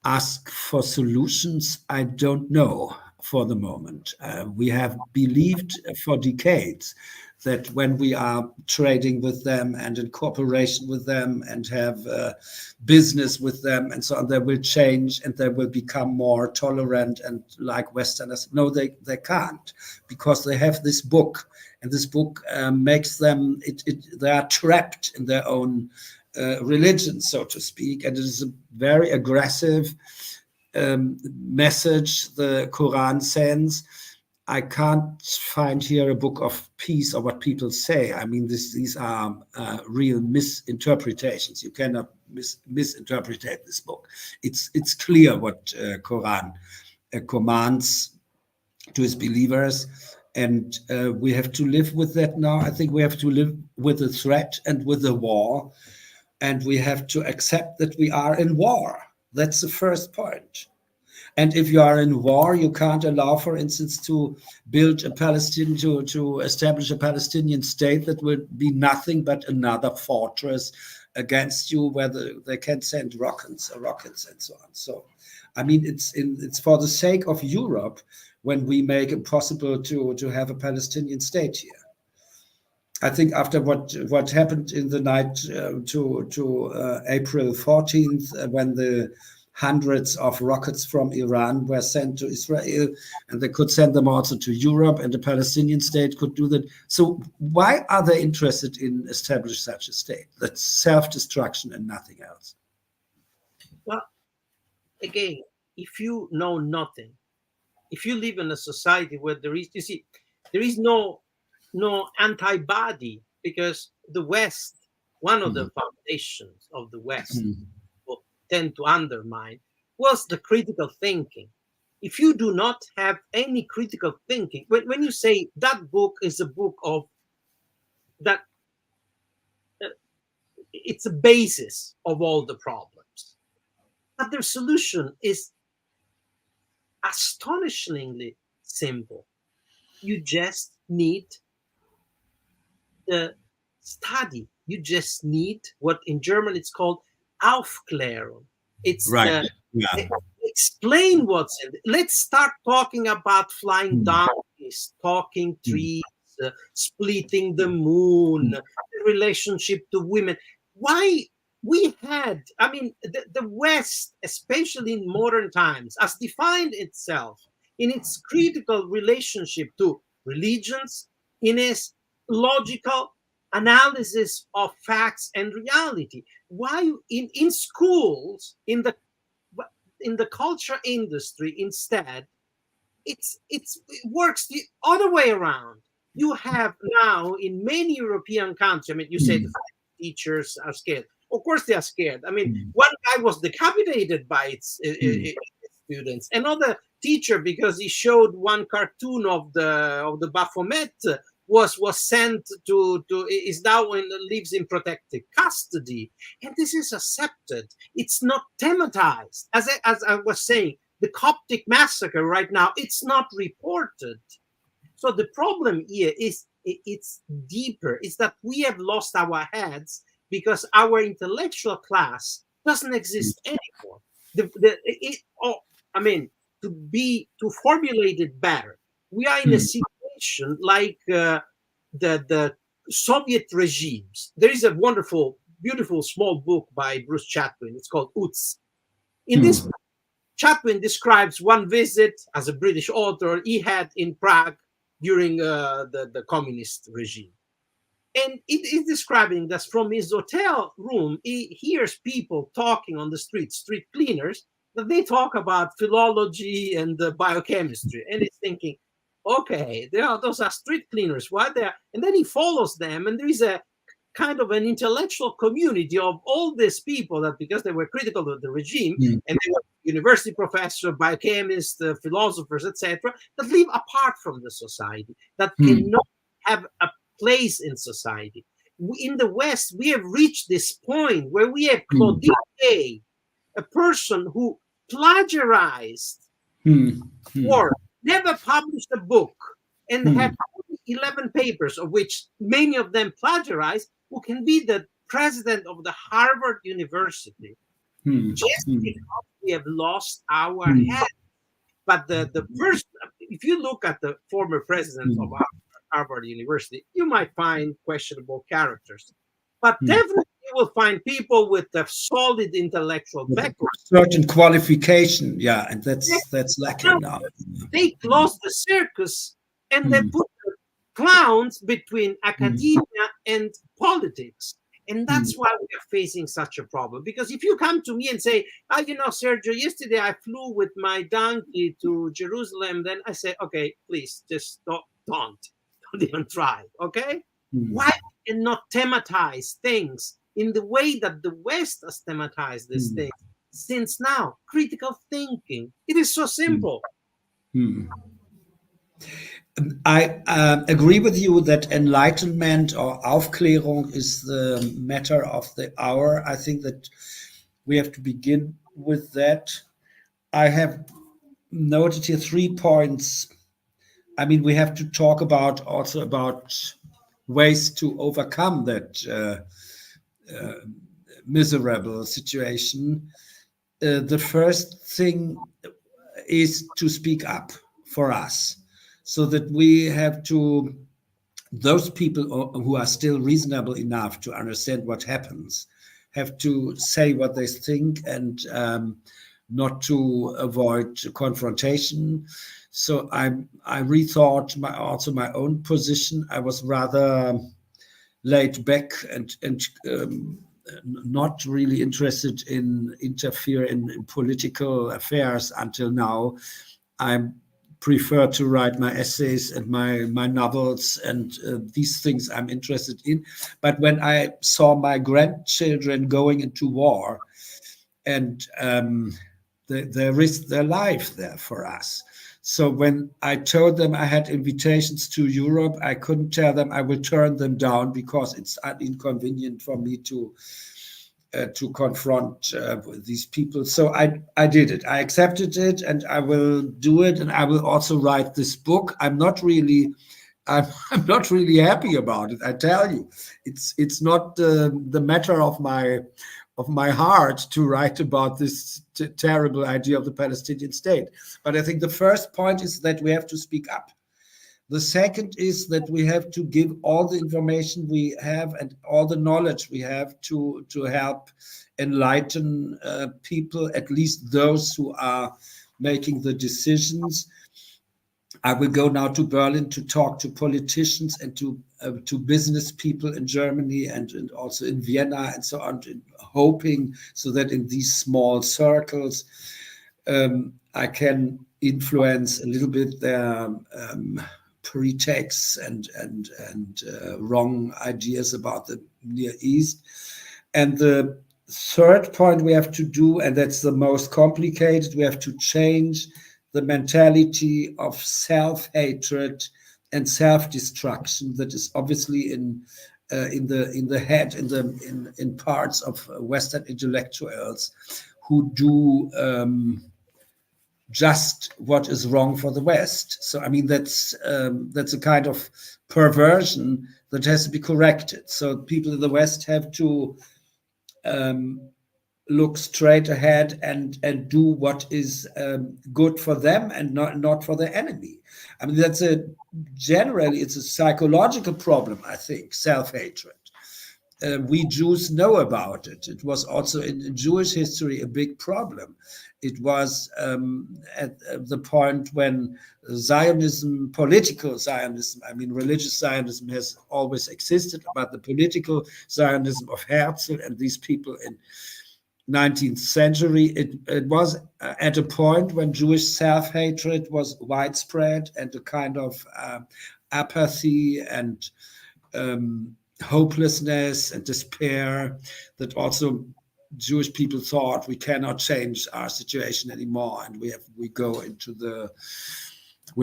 S2: ask for solutions, I don't know for the moment. We have believed for decades that when we are trading with them and in cooperation with them and have business with them and so on, they will change and they will become more tolerant and like Westerners. No, they can't, because they have this book, and this book makes them, they are trapped in their own religion, so to speak, and it is a very aggressive message the Quran sends. I can't find here a book of peace or what people say. I mean, these are real misinterpretations. You cannot misinterpret this book. It's clear what Quran commands to his believers, and we have to live with that now. I think we have to live with the threat and with the war, and we have to accept that we are in war. That's the first point. And if you are in war, you can't allow, for instance, to build a Palestinian, to establish a Palestinian state that would be nothing but another fortress, against you, whether they can send rockets and so on. So, I mean, it's for the sake of Europe when we make it possible to have a Palestinian state here. I think after what happened in the night to April 14th, when the hundreds of rockets from Iran were sent to Israel, and they could send them also to Europe, and the Palestinian state could do that. So why are they interested in establishing such a state? That's self-destruction and nothing else.
S1: Well, again, if you know nothing, if you live in a society where there is no antibody, because the West, one of the foundations of the West, will tend to undermine, was the critical thinking. If you do not have any critical thinking, when you say that book is a book of that, it's a basis of all the problems, but their solution is astonishingly simple. You just need the study. You just need what in German it's called Aufklärung. It's
S2: right.
S1: Explain what's in it. Let's start talking about flying donkeys, talking trees, splitting the moon, the relationship to women. Why we had, I mean, the West, especially in modern times, has defined itself in its critical relationship to religions, in its logical analysis of facts and reality. Why in schools, in the culture industry, instead, it works the other way around. You have now in many European countries, I mean, you say the teachers are scared. Of course they are scared. I mean, one guy was decapitated by its students. Another teacher, because he showed one cartoon of the Baphomet, was sent to is now lives in protective custody, and this is accepted. It's not thematized. As I was saying, the Coptic massacre right now, it's not reported. So the problem here is it's deeper. It's that we have lost our heads because our intellectual class doesn't exist anymore. To formulate it better, we are in a situation like the Soviet regimes. There is a wonderful, beautiful small book by Bruce Chatwin. It's called Uts. In this book, Chatwin describes one visit as a British author he had in Prague during the communist regime. And it is describing that from his hotel room, he hears people talking on the street cleaners, that they talk about philology and biochemistry. And he's thinking, okay, those are street cleaners. Why they are? And then he follows them, and there is a kind of an intellectual community of all these people that, because they were critical of the regime, and they were university professors, biochemists, philosophers, etc., that live apart from the society, that cannot have a place in society. In the West, we have reached this point where we have Claudine Gay, a person who plagiarized work, never published a book, and had 11 papers, of which many of them plagiarized, who can be the president of the Harvard University, just because we have lost our head. But the first, if you look at the former president of Harvard University, you might find questionable characters. But definitely you will find people with a solid intellectual background.
S2: Certain qualification, and that's lacking now.
S1: They closed the circus and they put the clowns between academia and politics. And that's why we are facing such a problem. Because if you come to me and say, Sergio, yesterday I flew with my donkey to Jerusalem, then I say, okay, please, just don't even try, okay? Why we cannot thematize things in the way that the West has thematized these things since now? Critical thinking. It is so simple.
S2: I agree with you that enlightenment or Aufklärung is the matter of the hour. I think that we have to begin with that. I have noted here 3 points. I mean, we have to talk about ways to overcome that miserable situation, the first thing is to speak up for us, so that we have to, those people who are still reasonable enough to understand what happens, have to say what they think, and not to avoid confrontation. So I rethought also my own position. I was rather laid back and not really interested in interfere in political affairs until now. I prefer to write my essays and my novels, and these things I'm interested in. But when I saw my grandchildren going into war, and they risked their life there for us. So when I told them I had invitations to Europe, I couldn't tell them I will turn them down because it's inconvenient for me to confront these people. So I did it. I accepted it, and I will do it. And I will also write this book. I'm not really happy about it. I tell you, it's not the matter of my heart to write about this terrible idea of the Palestinian state. But I think the first point is that we have to speak up. The second is that we have to give all the information we have and all the knowledge we have to help enlighten people, at least those who are making the decisions. I will go now to Berlin to talk to politicians and to business people in Germany and also in Vienna and so on, hoping so that in these small circles I can influence a little bit their pretexts and wrong ideas about the Near East. And the third point we have to do, and that's the most complicated, we have to change the mentality of self-hatred and self-destruction that is obviously in the head, in parts of Western intellectuals who do just what is wrong for the West. So I mean that's a kind of perversion that has to be corrected. So people in the West have to look straight ahead and do what is good for them and not for the enemy. I mean, generally it's a psychological problem, I think, self-hatred. We Jews know about it. It was also in Jewish history a big problem. It was at the point when Zionism, political Zionism, I mean, religious Zionism has always existed, but the political Zionism of Herzl and these people in 19th century, it was at a point when Jewish self-hatred was widespread and a kind of apathy and hopelessness and despair that also Jewish people thought we cannot change our situation anymore, and we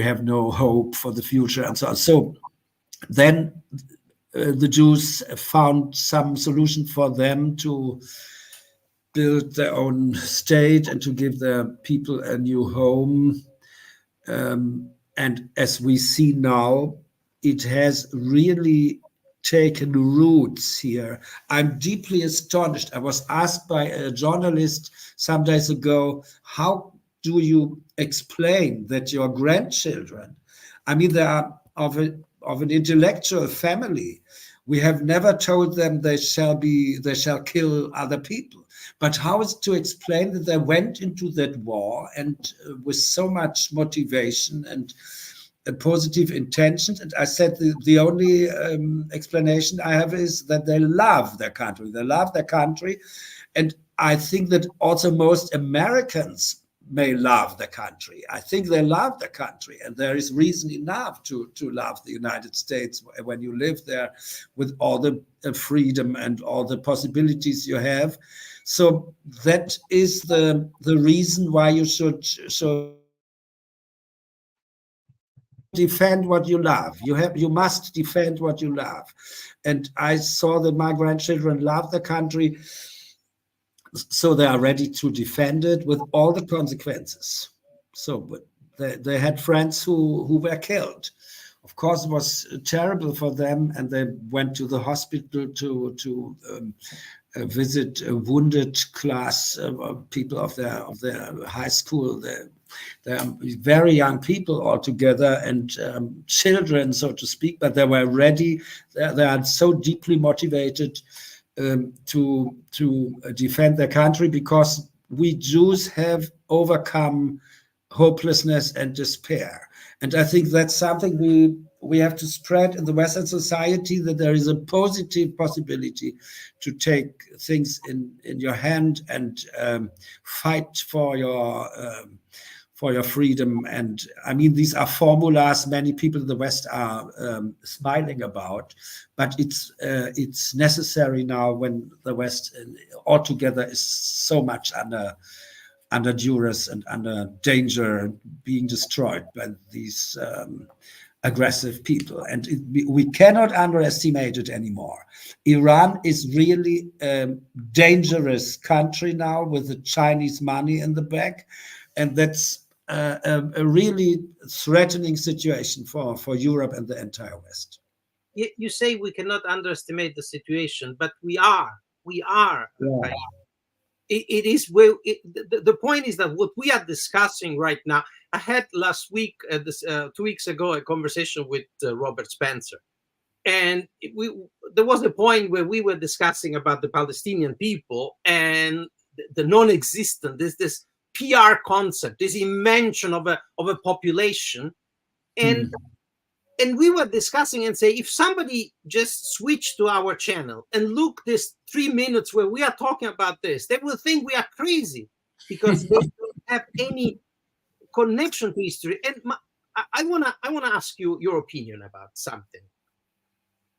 S2: have no hope for the future and so on. So then the Jews found some solution for them to build their own state and to give their people a new home. And as we see now, it has really taken roots here. I'm deeply astonished. I was asked by a journalist some days ago, how do you explain that your grandchildren, I mean, they are of an intellectual family. We have never told them they shall kill other people. But how is it to explain that they went into that war and with so much motivation and positive intentions? And I said the only explanation I have is that they love their country. They love their country. And I think that also most Americans may love the country. I think they love the country, and there is reason enough to love the United States when you live there with all the freedom and all the possibilities you have. So that is the reason why you should defend what you love. You must defend what you love. And I saw that my grandchildren love the country, so they are ready to defend it with all the consequences. So they had friends who were killed, Of course, it was terrible for them, and they went to the hospital to visit a wounded class people of their high school. They're very young people altogether, and children, so to speak, but they were ready. They are so deeply motivated to defend their country, because we Jews have overcome hopelessness and despair. And I think that's something we have to spread in the Western society, that there is a positive possibility to take things in your hand and fight for your freedom. And I mean, these are formulas many people in the West are smiling about, but it's necessary now, when the West altogether is so much under duress and under danger, being destroyed by these aggressive people. And we cannot underestimate it anymore. Iran is really a dangerous country now, with the Chinese money in the back. And that's a really threatening situation for Europe and the entire West.
S1: You say we cannot underestimate the situation, but we are. Yeah. It is where the point is that what we are discussing right now. I had last week, 2 weeks ago, a conversation with Robert Spencer, and there was a point where we were discussing about the Palestinian people and the non-existent, this PR concept, this invention of a population, and we were discussing and say, if somebody just switched to our channel and look this 3 minutes where we are talking about this, they will think we are crazy, because they don't have any connection to history. And I wanna ask you your opinion about something.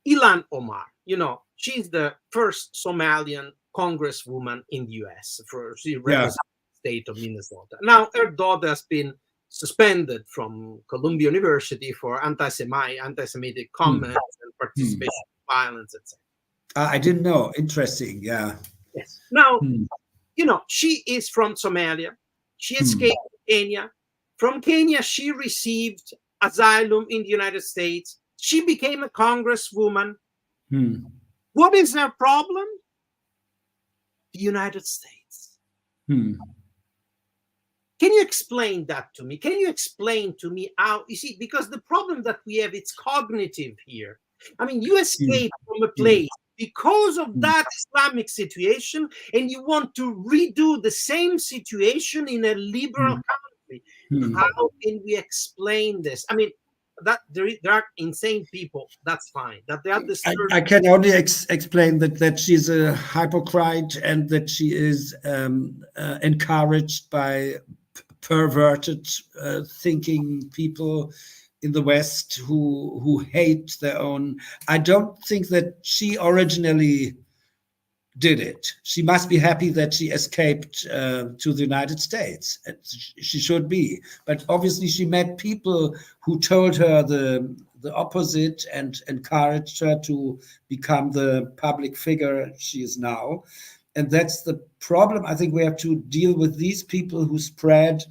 S1: Ilhan Omar, she's the first Somalian congresswoman in the US. She represents the state of Minnesota. Now her daughter has been suspended from Columbia University for anti-Semitic comments and participation in violence, etc.
S2: I didn't know. Interesting. Yeah.
S1: Yes. Now, she is from Somalia. She escaped Kenya. From Kenya, she received asylum in the United States. She became a congresswoman. What is her problem? The United States. Can you explain that to me? Can you explain to me how, you see, because the problem that we have, it's cognitive here. I mean, you escape from a place because of that Islamic situation, and you want to redo the same situation in a liberal country. How can we explain this? I mean, that there are insane people, that's fine. That they are disturbed.
S2: I can only explain that she's a hypocrite, and that she is encouraged by perverted thinking people in the West who hate their own. I don't think that she originally did it. She must be happy that she escaped to the United States. She should be. But obviously she met people who told her the opposite and encouraged her to become the public figure she is now. And that's the problem. I think we have to deal with these people who spread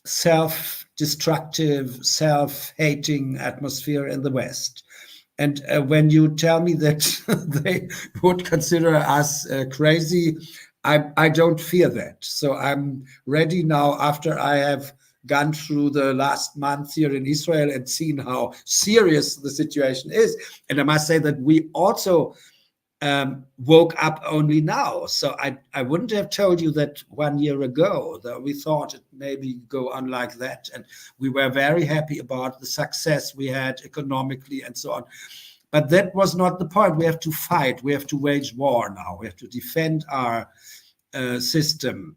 S2: self-destructive, self-hating atmosphere in the West. And when you tell me that they would consider us crazy, I don't fear that. So I'm ready now, after I have gone through the last month here in Israel and seen how serious the situation is. And I must say that we also woke up only now. So I wouldn't have told you that 1 year ago, that we thought it maybe go on like that. And we were very happy about the success we had economically and so on. But that was not the point. We have to fight. We have to wage war now. We have to defend our system.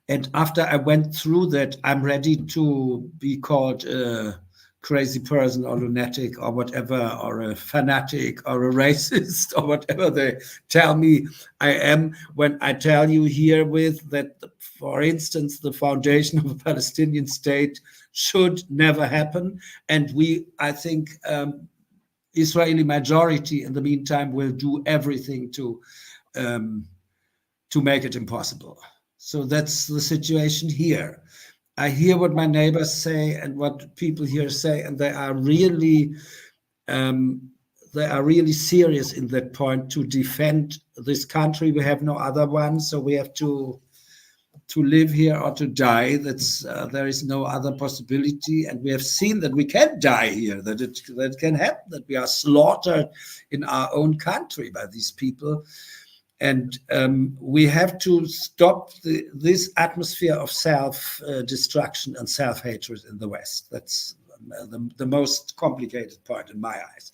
S2: And after I went through that, I'm ready to be called a crazy person or lunatic or whatever, or a fanatic or a racist or whatever they tell me I am, when I tell you herewith that, for instance, the foundation of a Palestinian state should never happen. And I think, Israeli majority in the meantime will do everything to make it impossible. So that's the situation here. I hear what my neighbors say and what people here say, and they are really serious in that point to defend this country. We have no other one, so we have to live here or to die. That's there is no other possibility, and we have seen that we can die here, that it can happen, that we are slaughtered in our own country by these people. And we have to stop this atmosphere of self-destruction and self-hatred in the West. That's the most complicated point in my eyes.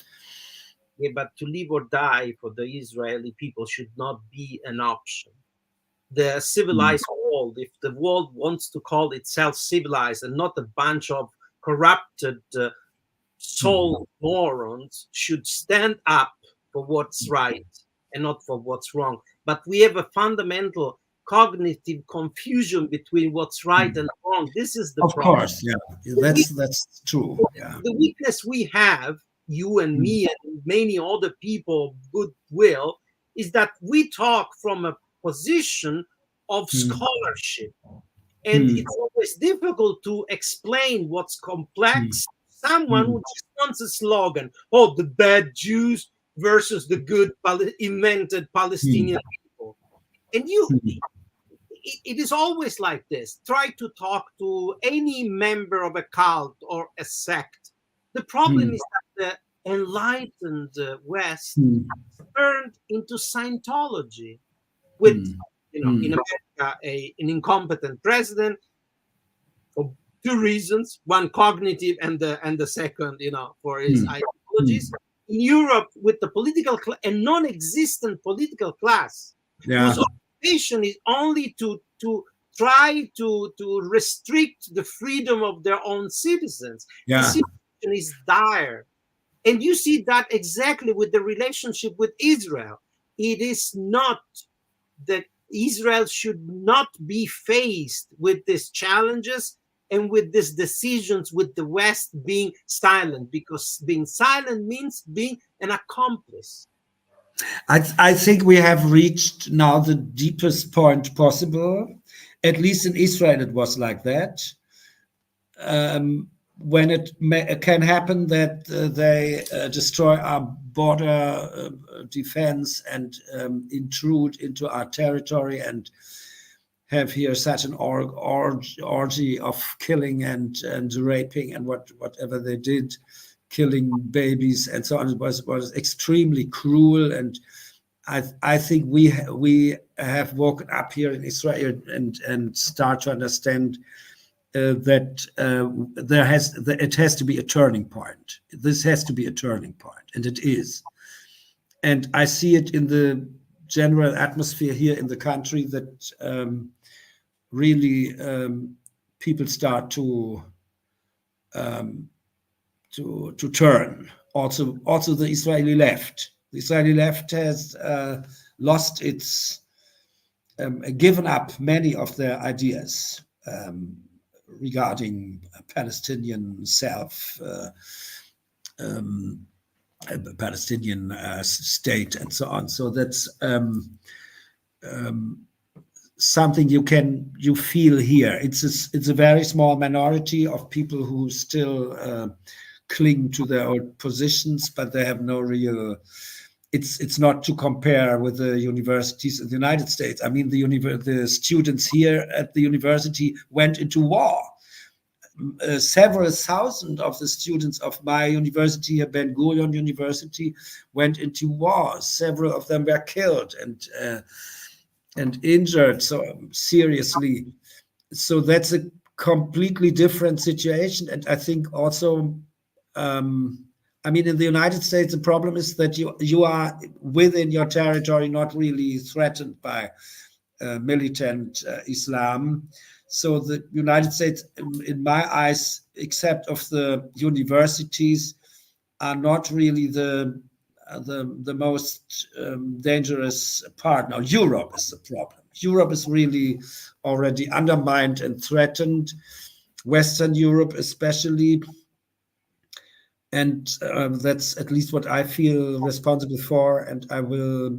S1: Yeah, but to live or die for the Israeli people should not be an option. The civilized world, if the world wants to call itself civilized and not a bunch of corrupted soul morons, should stand up for what's right and not for what's wrong. But we have a fundamental cognitive confusion between what's right and wrong. This is the problem.
S2: Of course, yeah, that's true. Yeah.
S1: The weakness we have, you and me and many other people of goodwill, is that we talk from a position of scholarship. And it's always difficult to explain what's complex. Someone who just wants a slogan, oh, the bad Jews versus the good invented Palestinian people. And it is always like this. Try to talk to any member of a cult or a sect. The problem is that the enlightened West turned into Scientology with, in America, an incompetent president for two reasons: one, cognitive, and the second, for his ideologies. In Europe, with the political and non-existent political class, whose occupation is only to try to restrict the freedom of their own citizens. The situation is dire. And you see that exactly with the relationship with Israel. It is not that Israel should not be faced with these challenges and with these decisions, with the West being silent, because being silent means being an accomplice.
S2: I think we have reached now the deepest point possible. At least in Israel, it was like that. When it can happen that they destroy our border defense and intrude into our territory and have here such an orgy of killing and raping and whatever they did, killing babies and so on. It was extremely cruel, and I think we have woken up here in Israel and start to understand that it has to be a turning point. This has to be a turning point, and it is. And I see it in the general atmosphere here in the country that really people start to turn. Also the Israeli left. The Israeli left has lost its, given up many of their ideas regarding Palestinian Palestinian state and so on. So that's something you feel here. It's a very small minority of people who still cling to their old positions, but they have no real. It's not to compare with the universities in the United States. I mean, the students here at the university went into war. Several thousand of the students of my university, Ben Gurion University, went into war. Several of them were killed and injured so seriously. So that's a completely different situation. And I think also, I mean, in the United States, the problem is that you are within your territory, not really threatened by militant Islam. So the United States, in my eyes, except of the universities, are not really the most dangerous partner. Europe is the problem. Europe is really already undermined and threatened. Western Europe especially. And that's at least what I feel responsible for. And I will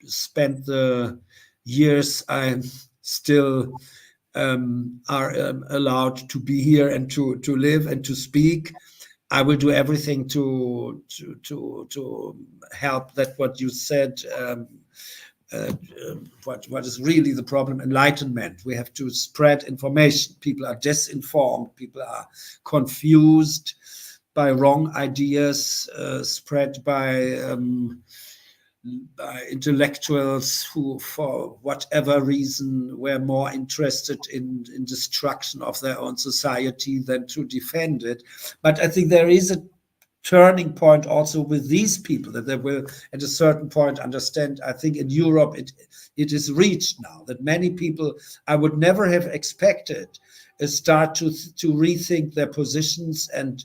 S2: spend the years I'm still are allowed to be here and to live and to speak. I will do everything to help that what you said. What is really the problem? Enlightenment. We have to spread information. People are disinformed. People are confused by wrong ideas spread by intellectuals who, for whatever reason, were more interested in destruction of their own society than to defend it. But I think there is a turning point also with these people, that they will at a certain point understand. I think in Europe it is reached now, that many people I would never have expected start to rethink their positions. And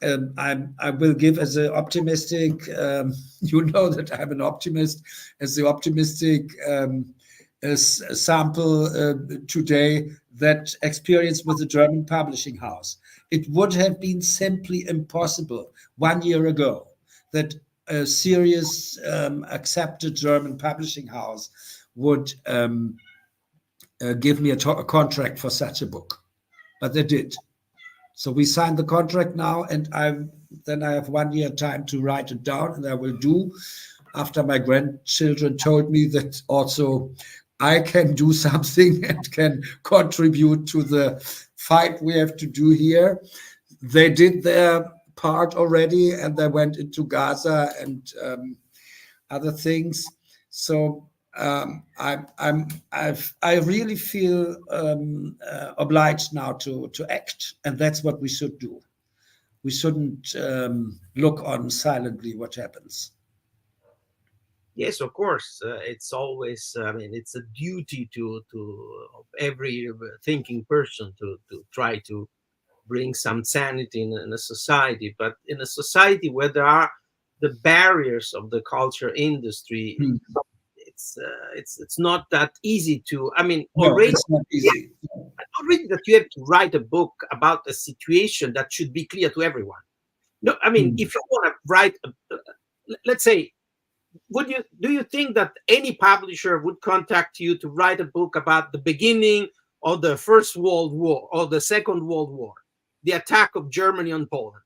S2: I will give as an optimistic, you know that I'm an optimist, as the optimistic sample today, that experience with the German publishing house. It would have been simply impossible 1 year ago that a serious accepted German publishing house would give me a contract for such a book. But they did. So we signed the contract now, and then I have 1 year time to write it down, and I will do, after my grandchildren told me that also I can do something and can contribute to the fight we have to do here. They did their part already, and they went into Gaza and other things. So I really feel obliged now to act, and that's what we should do. We shouldn't look on silently what happens.
S1: Yes, of course. It's always, it's a duty to every thinking person to try to bring some sanity in a society. But in a society where there are the barriers of the culture industry, it's not that easy to. Already,
S2: it's not easy.
S1: Already that you have to write a book about a situation that should be clear to everyone. No, if you want to write, let's say, do you think that any publisher would contact you to write a book about the beginning of the First World War or the Second World War, the attack of Germany on Poland?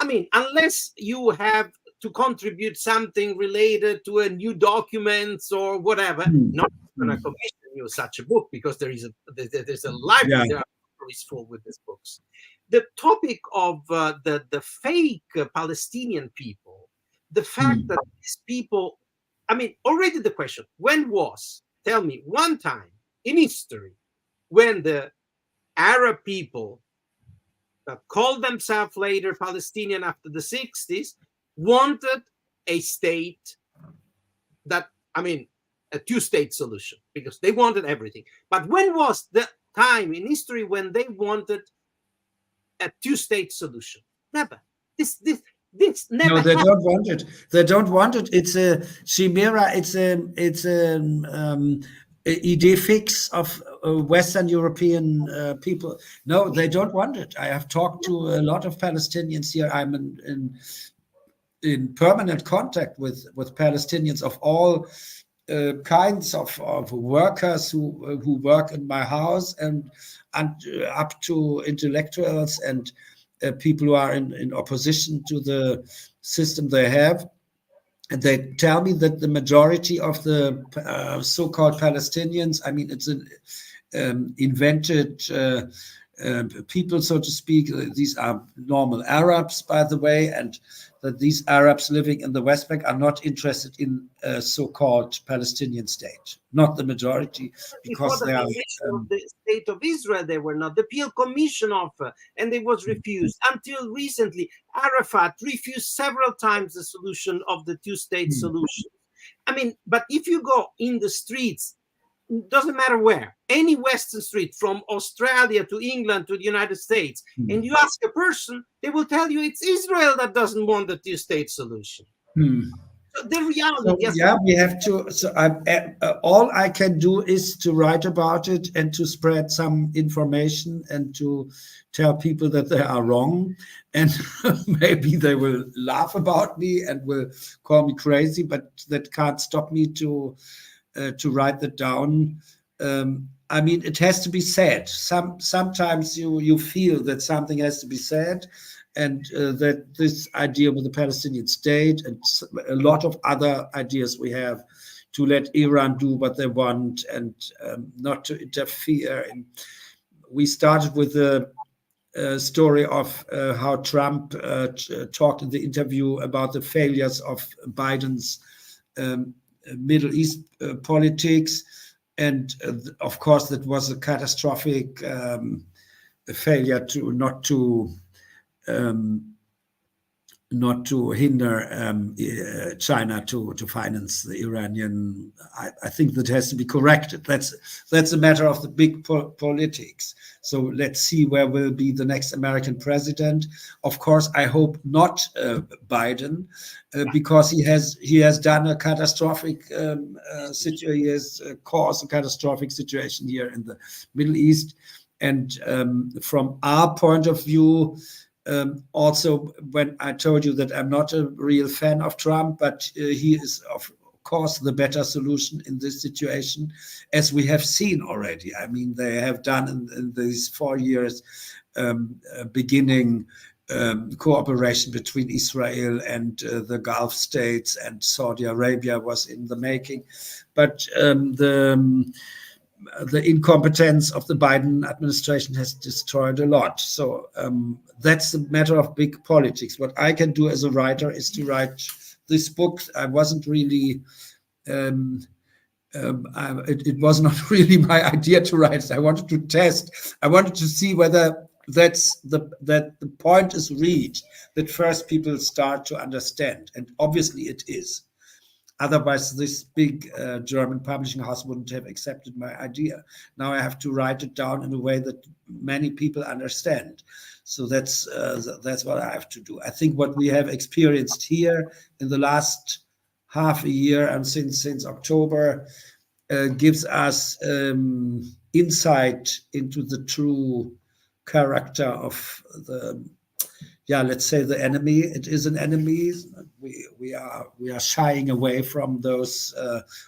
S1: Unless you have to contribute something related to a new documents or whatever, not going to commission you such a book, because there's a library there is full with these books. The topic of the fake Palestinian people, the fact that these people, already the question, tell me one time in history when the Arab people that called themselves later Palestinian after the 60s wanted a state that, a two-state solution, because they wanted everything. But when was the time in history when they wanted a two-state solution? Never. This never.
S2: No, they don't want it. They don't want it. It's a chimera. It's an idea fix of Western European people. No, they don't want it. I have talked to a lot of Palestinians here. I'm in permanent contact with Palestinians of all kinds of workers who work in my house, and up to intellectuals and people who are in opposition to the system they have. And they tell me that the majority of the so-called Palestinians, it's an invented people, so to speak. These are normal Arabs, by the way, and that these Arabs living in the West Bank are not interested in a so-called Palestinian state. Not the majority, because they are
S1: the state of Israel. They were not. The Peel Commission offer, and it was refused. Until recently, Arafat refused several times the solution of the two-state solution. But if you go in the streets, doesn't matter where, any Western street, from Australia to England to the United States, and you ask a person, they will tell you it's Israel that doesn't want the two-state solution. So the reality,
S2: we have to. So all I can do is to write about it and to spread some information and to tell people that they are wrong, and maybe they will laugh about me and will call me crazy, but that can't stop me to write that down. I mean, it has to be said. Sometimes you feel that something has to be said, and that this idea with the Palestinian state and a lot of other ideas we have to let Iran do what they want and not to interfere. And we started with the story of how Trump talked in the interview about the failures of Biden's Middle East politics. And of course, that was a catastrophic failure to not to hinder China to finance the Iranian. I think that has to be corrected. That's a matter of the big politics. So let's see where will be the next American president. Of course, I hope not Biden, because he has done a catastrophic situation. He has caused a catastrophic situation here in the Middle East. And from our point of view, also, when I told you that I'm not a real fan of Trump, but he is, of course, the better solution in this situation, as we have seen already. I mean, they have done in these 4 years beginning cooperation between Israel and the Gulf states, and Saudi Arabia was in the making. But the incompetence of the Biden administration has destroyed a lot. So that's a matter of big politics. What I can do as a writer is to write this book. I wasn't really, it was not really my idea to write. I wanted to test. I wanted to see whether that the point is reached, that first people start to understand. And obviously it is. Otherwise, this big German publishing house wouldn't have accepted my idea. Now I have to write it down in a way that many people understand. So that's what I have to do. I think what we have experienced here in the last half a year and since October gives us insight into the true character of let's say the enemy. It is an enemy. We are shying away from those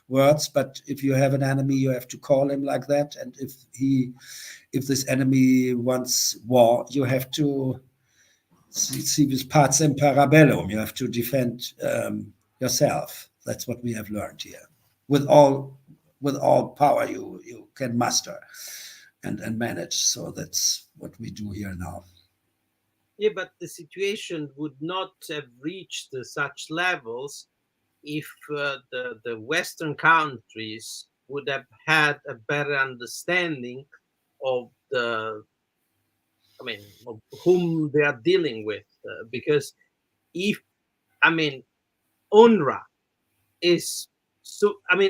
S2: words. But if you have an enemy, you have to call him like that. And if this enemy wants war, you have to see with pacem parabellum. You have to defend yourself. That's what we have learned here. With all power you can muster and manage. So that's what we do here now.
S1: Yeah, but the situation would not have reached such levels if the Western countries would have had a better understanding of of whom they are dealing with. Because UNRWA is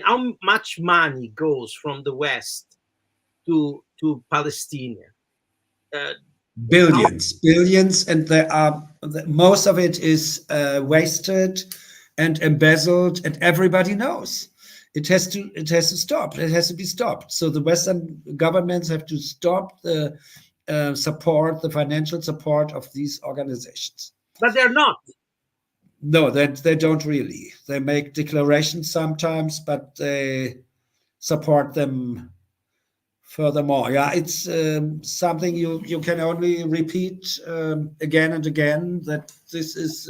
S1: how much money goes from the West to Palestine?
S2: Billions, and there are most of it is wasted and embezzled, and everybody knows it has to stop. It has to be stopped. So the Western governments have to stop the the financial support of these organizations.
S1: But they're not.
S2: No, they don't really. They make declarations sometimes, but they support them. Furthermore, it's something you can only repeat again and again, that this is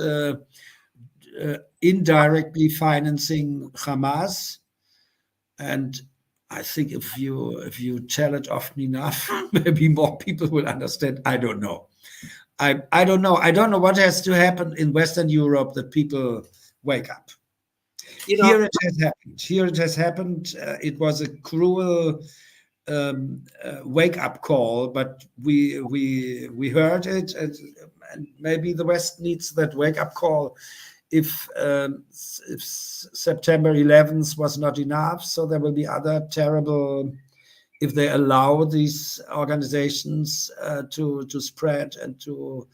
S2: indirectly financing Hamas. And I think if you tell it often enough, maybe more people will understand. I don't know. I don't know. I don't know what has to happen in Western Europe that people wake up. Here it has happened. Here it has happened. It was a cruel wake-up call, but we heard it, and maybe the West needs that wake-up call if September 11th was not enough. So there will be other terrible, if they allow these organizations to spread and to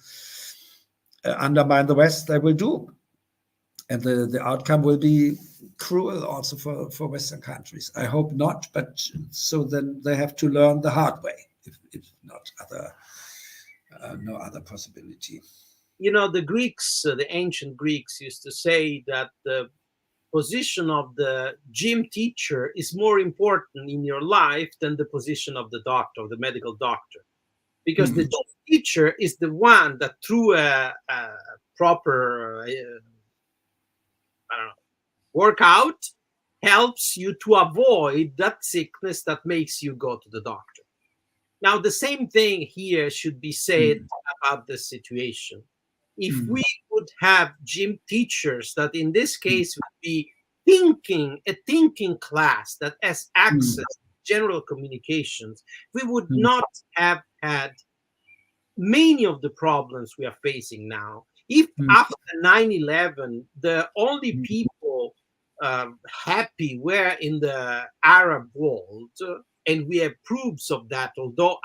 S2: undermine the West, they will do. And the outcome will be cruel also for Western countries. I hope not, but so then they have to learn the hard way, if not no other possibility.
S1: The Greeks, the ancient Greeks, used to say that position of the gym teacher is more important in your life than the position of the doctor, the medical doctor. Because the gym teacher is the one that through a proper workout helps you to avoid that sickness that makes you go to the doctor. Now, the same thing here should be said about the situation. If we would have gym teachers that in this case would be a thinking class that has access to general communications, we would not have had many of the problems we are facing now. If after 9/11, the only people happy were in the Arab world, and we have proofs of that, although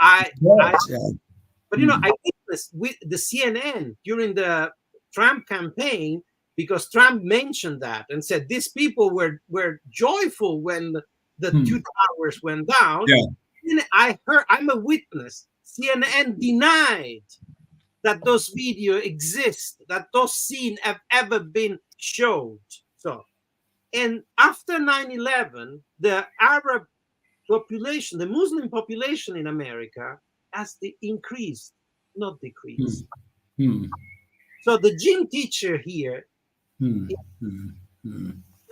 S1: but I witnessed with the CNN during the Trump campaign, because Trump mentioned that and said these people were joyful when the two towers went down. And I'm a witness. CNN denied that those videos exist, that those scenes have ever been showed. So, and after 9/11, the Arab population, the Muslim population in America, has increased, not decreased. So the gym teacher here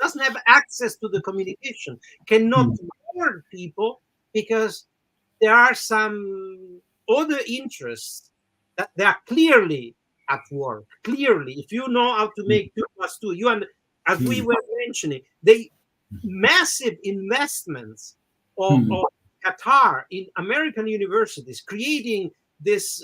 S1: doesn't have access to the communication, cannot warn people because there are some other interests that they are clearly at work. Clearly, if you know how to make 2 + 2, as we were mentioning, they massive investments of Qatar in American universities, creating this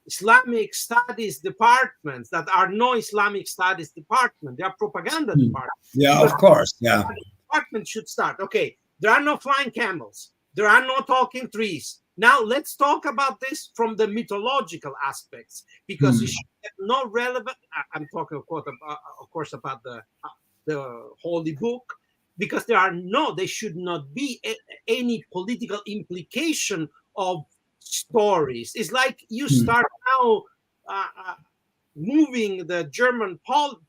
S1: Islamic studies departments that are no Islamic studies department. They are propaganda departments.
S2: Yeah, of course. Yeah.
S1: The department should start. Okay, there are no flying camels. There are no talking trees. Now let's talk about this from the mythological aspects, because it should have no relevant. I'm talking, of course, about the Holy Book, because there should not be any political implication of stories. It's like you start now moving the German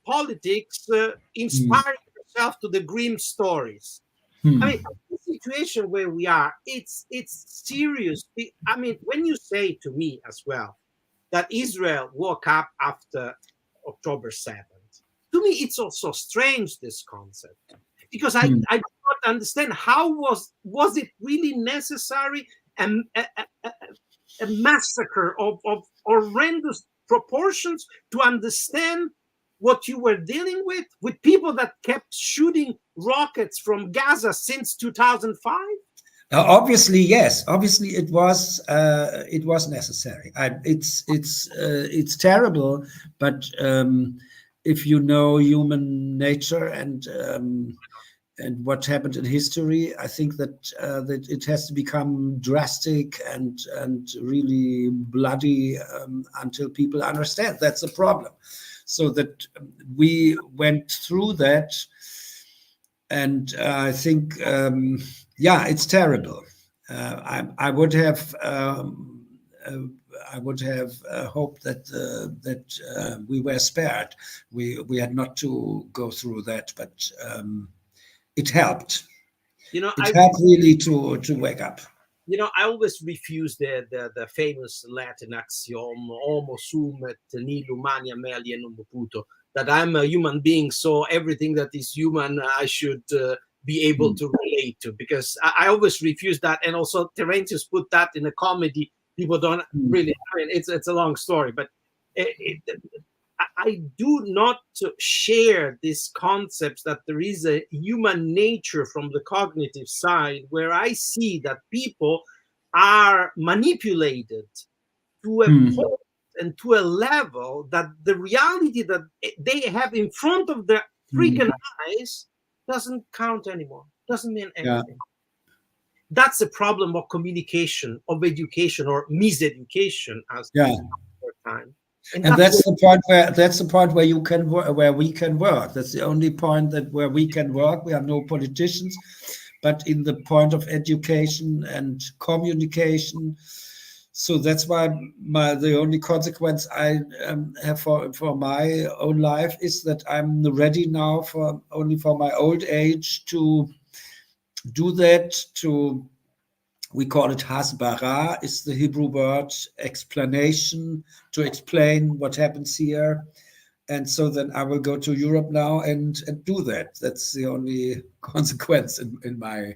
S1: politics, inspiring yourself to the grim stories. I mean, the situation where we are, it's serious. I mean, when you say to me as well that Israel woke up after October 7th, to me it's also strange, this concept, because I do not understand how was it really necessary a massacre of horrendous proportions to understand what you were dealing with people that kept shooting rockets from Gaza since 2005?
S2: Obviously, yes. Obviously, it was necessary. It's terrible, but if you know human nature and what happened in history, I think that it has to become drastic and really bloody until people understand. That's the problem. So that we went through that, and I think, it's terrible. I would have hoped that we were spared. We had not to go through that, but it helped. It helped really to wake up.
S1: I always refuse the famous Latin axiom, homo sum et nihil humania melia non puto, that I'm a human being, so everything that is human I should be able to relate to, because I always refuse that. And also Terentius put that in a comedy. People don't really, I mean, it's a long story, but I do not share these concepts that there is a human nature from the cognitive side, where I see that people are manipulated to a point and to a level that the reality that they have in front of their freaking eyes doesn't count anymore, doesn't mean anything. That's a problem of communication, of education, or miseducation, as time.
S2: And that's the point where you can work, where we can work. That's the only point where we can work. We are no politicians, but in the point of education and communication, So that's why the only consequence I have for my own life is that I'm ready now for my old age to do that. We call it hasbara, is the Hebrew word, explanation, to explain what happens here. And so then I will go to Europe now and do that. That's the only consequence in my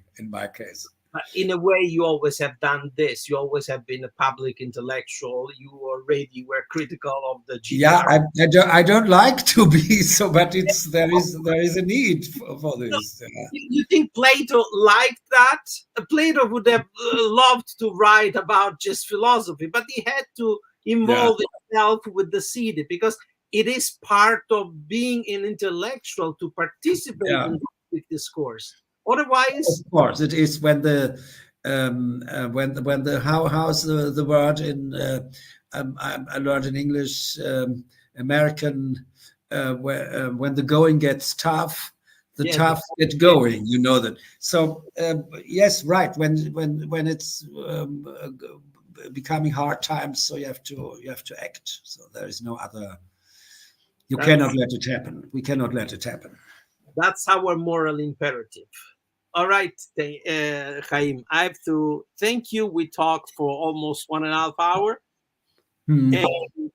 S2: case.
S1: But in a way, you always have done this. You always have been a public intellectual. You already were critical of the GDR.
S2: Yeah, I don't like to be so, but there is a need for this.
S1: You think Plato liked that? Plato would have loved to write about just philosophy, but he had to involve himself with the city, because it is part of being an intellectual to participate in public discourse. Otherwise,
S2: of course, it is when the how's the word in I learned in English, American, when the going gets tough, the tough get going. You know that. So yes, right. When it's becoming hard times, so you have to act. So there is no other. You cannot let it happen. We cannot let it happen.
S1: That's our moral imperative. All right, Chaim, I have to thank you. We talked for almost 1.5 hours. And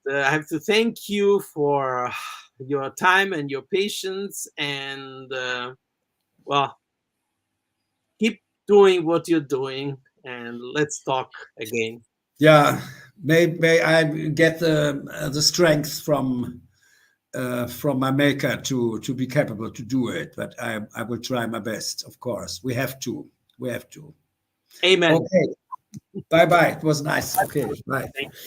S1: I have to thank you for your time and your patience. And, well, keep doing what you're doing. And let's talk again.
S2: Yeah, may I get the strength from my maker to be capable to do it, but I will try my best. Of course, we have to.
S1: Amen.
S2: Okay. Bye. It was nice. Okay. Bye.
S1: Thank you.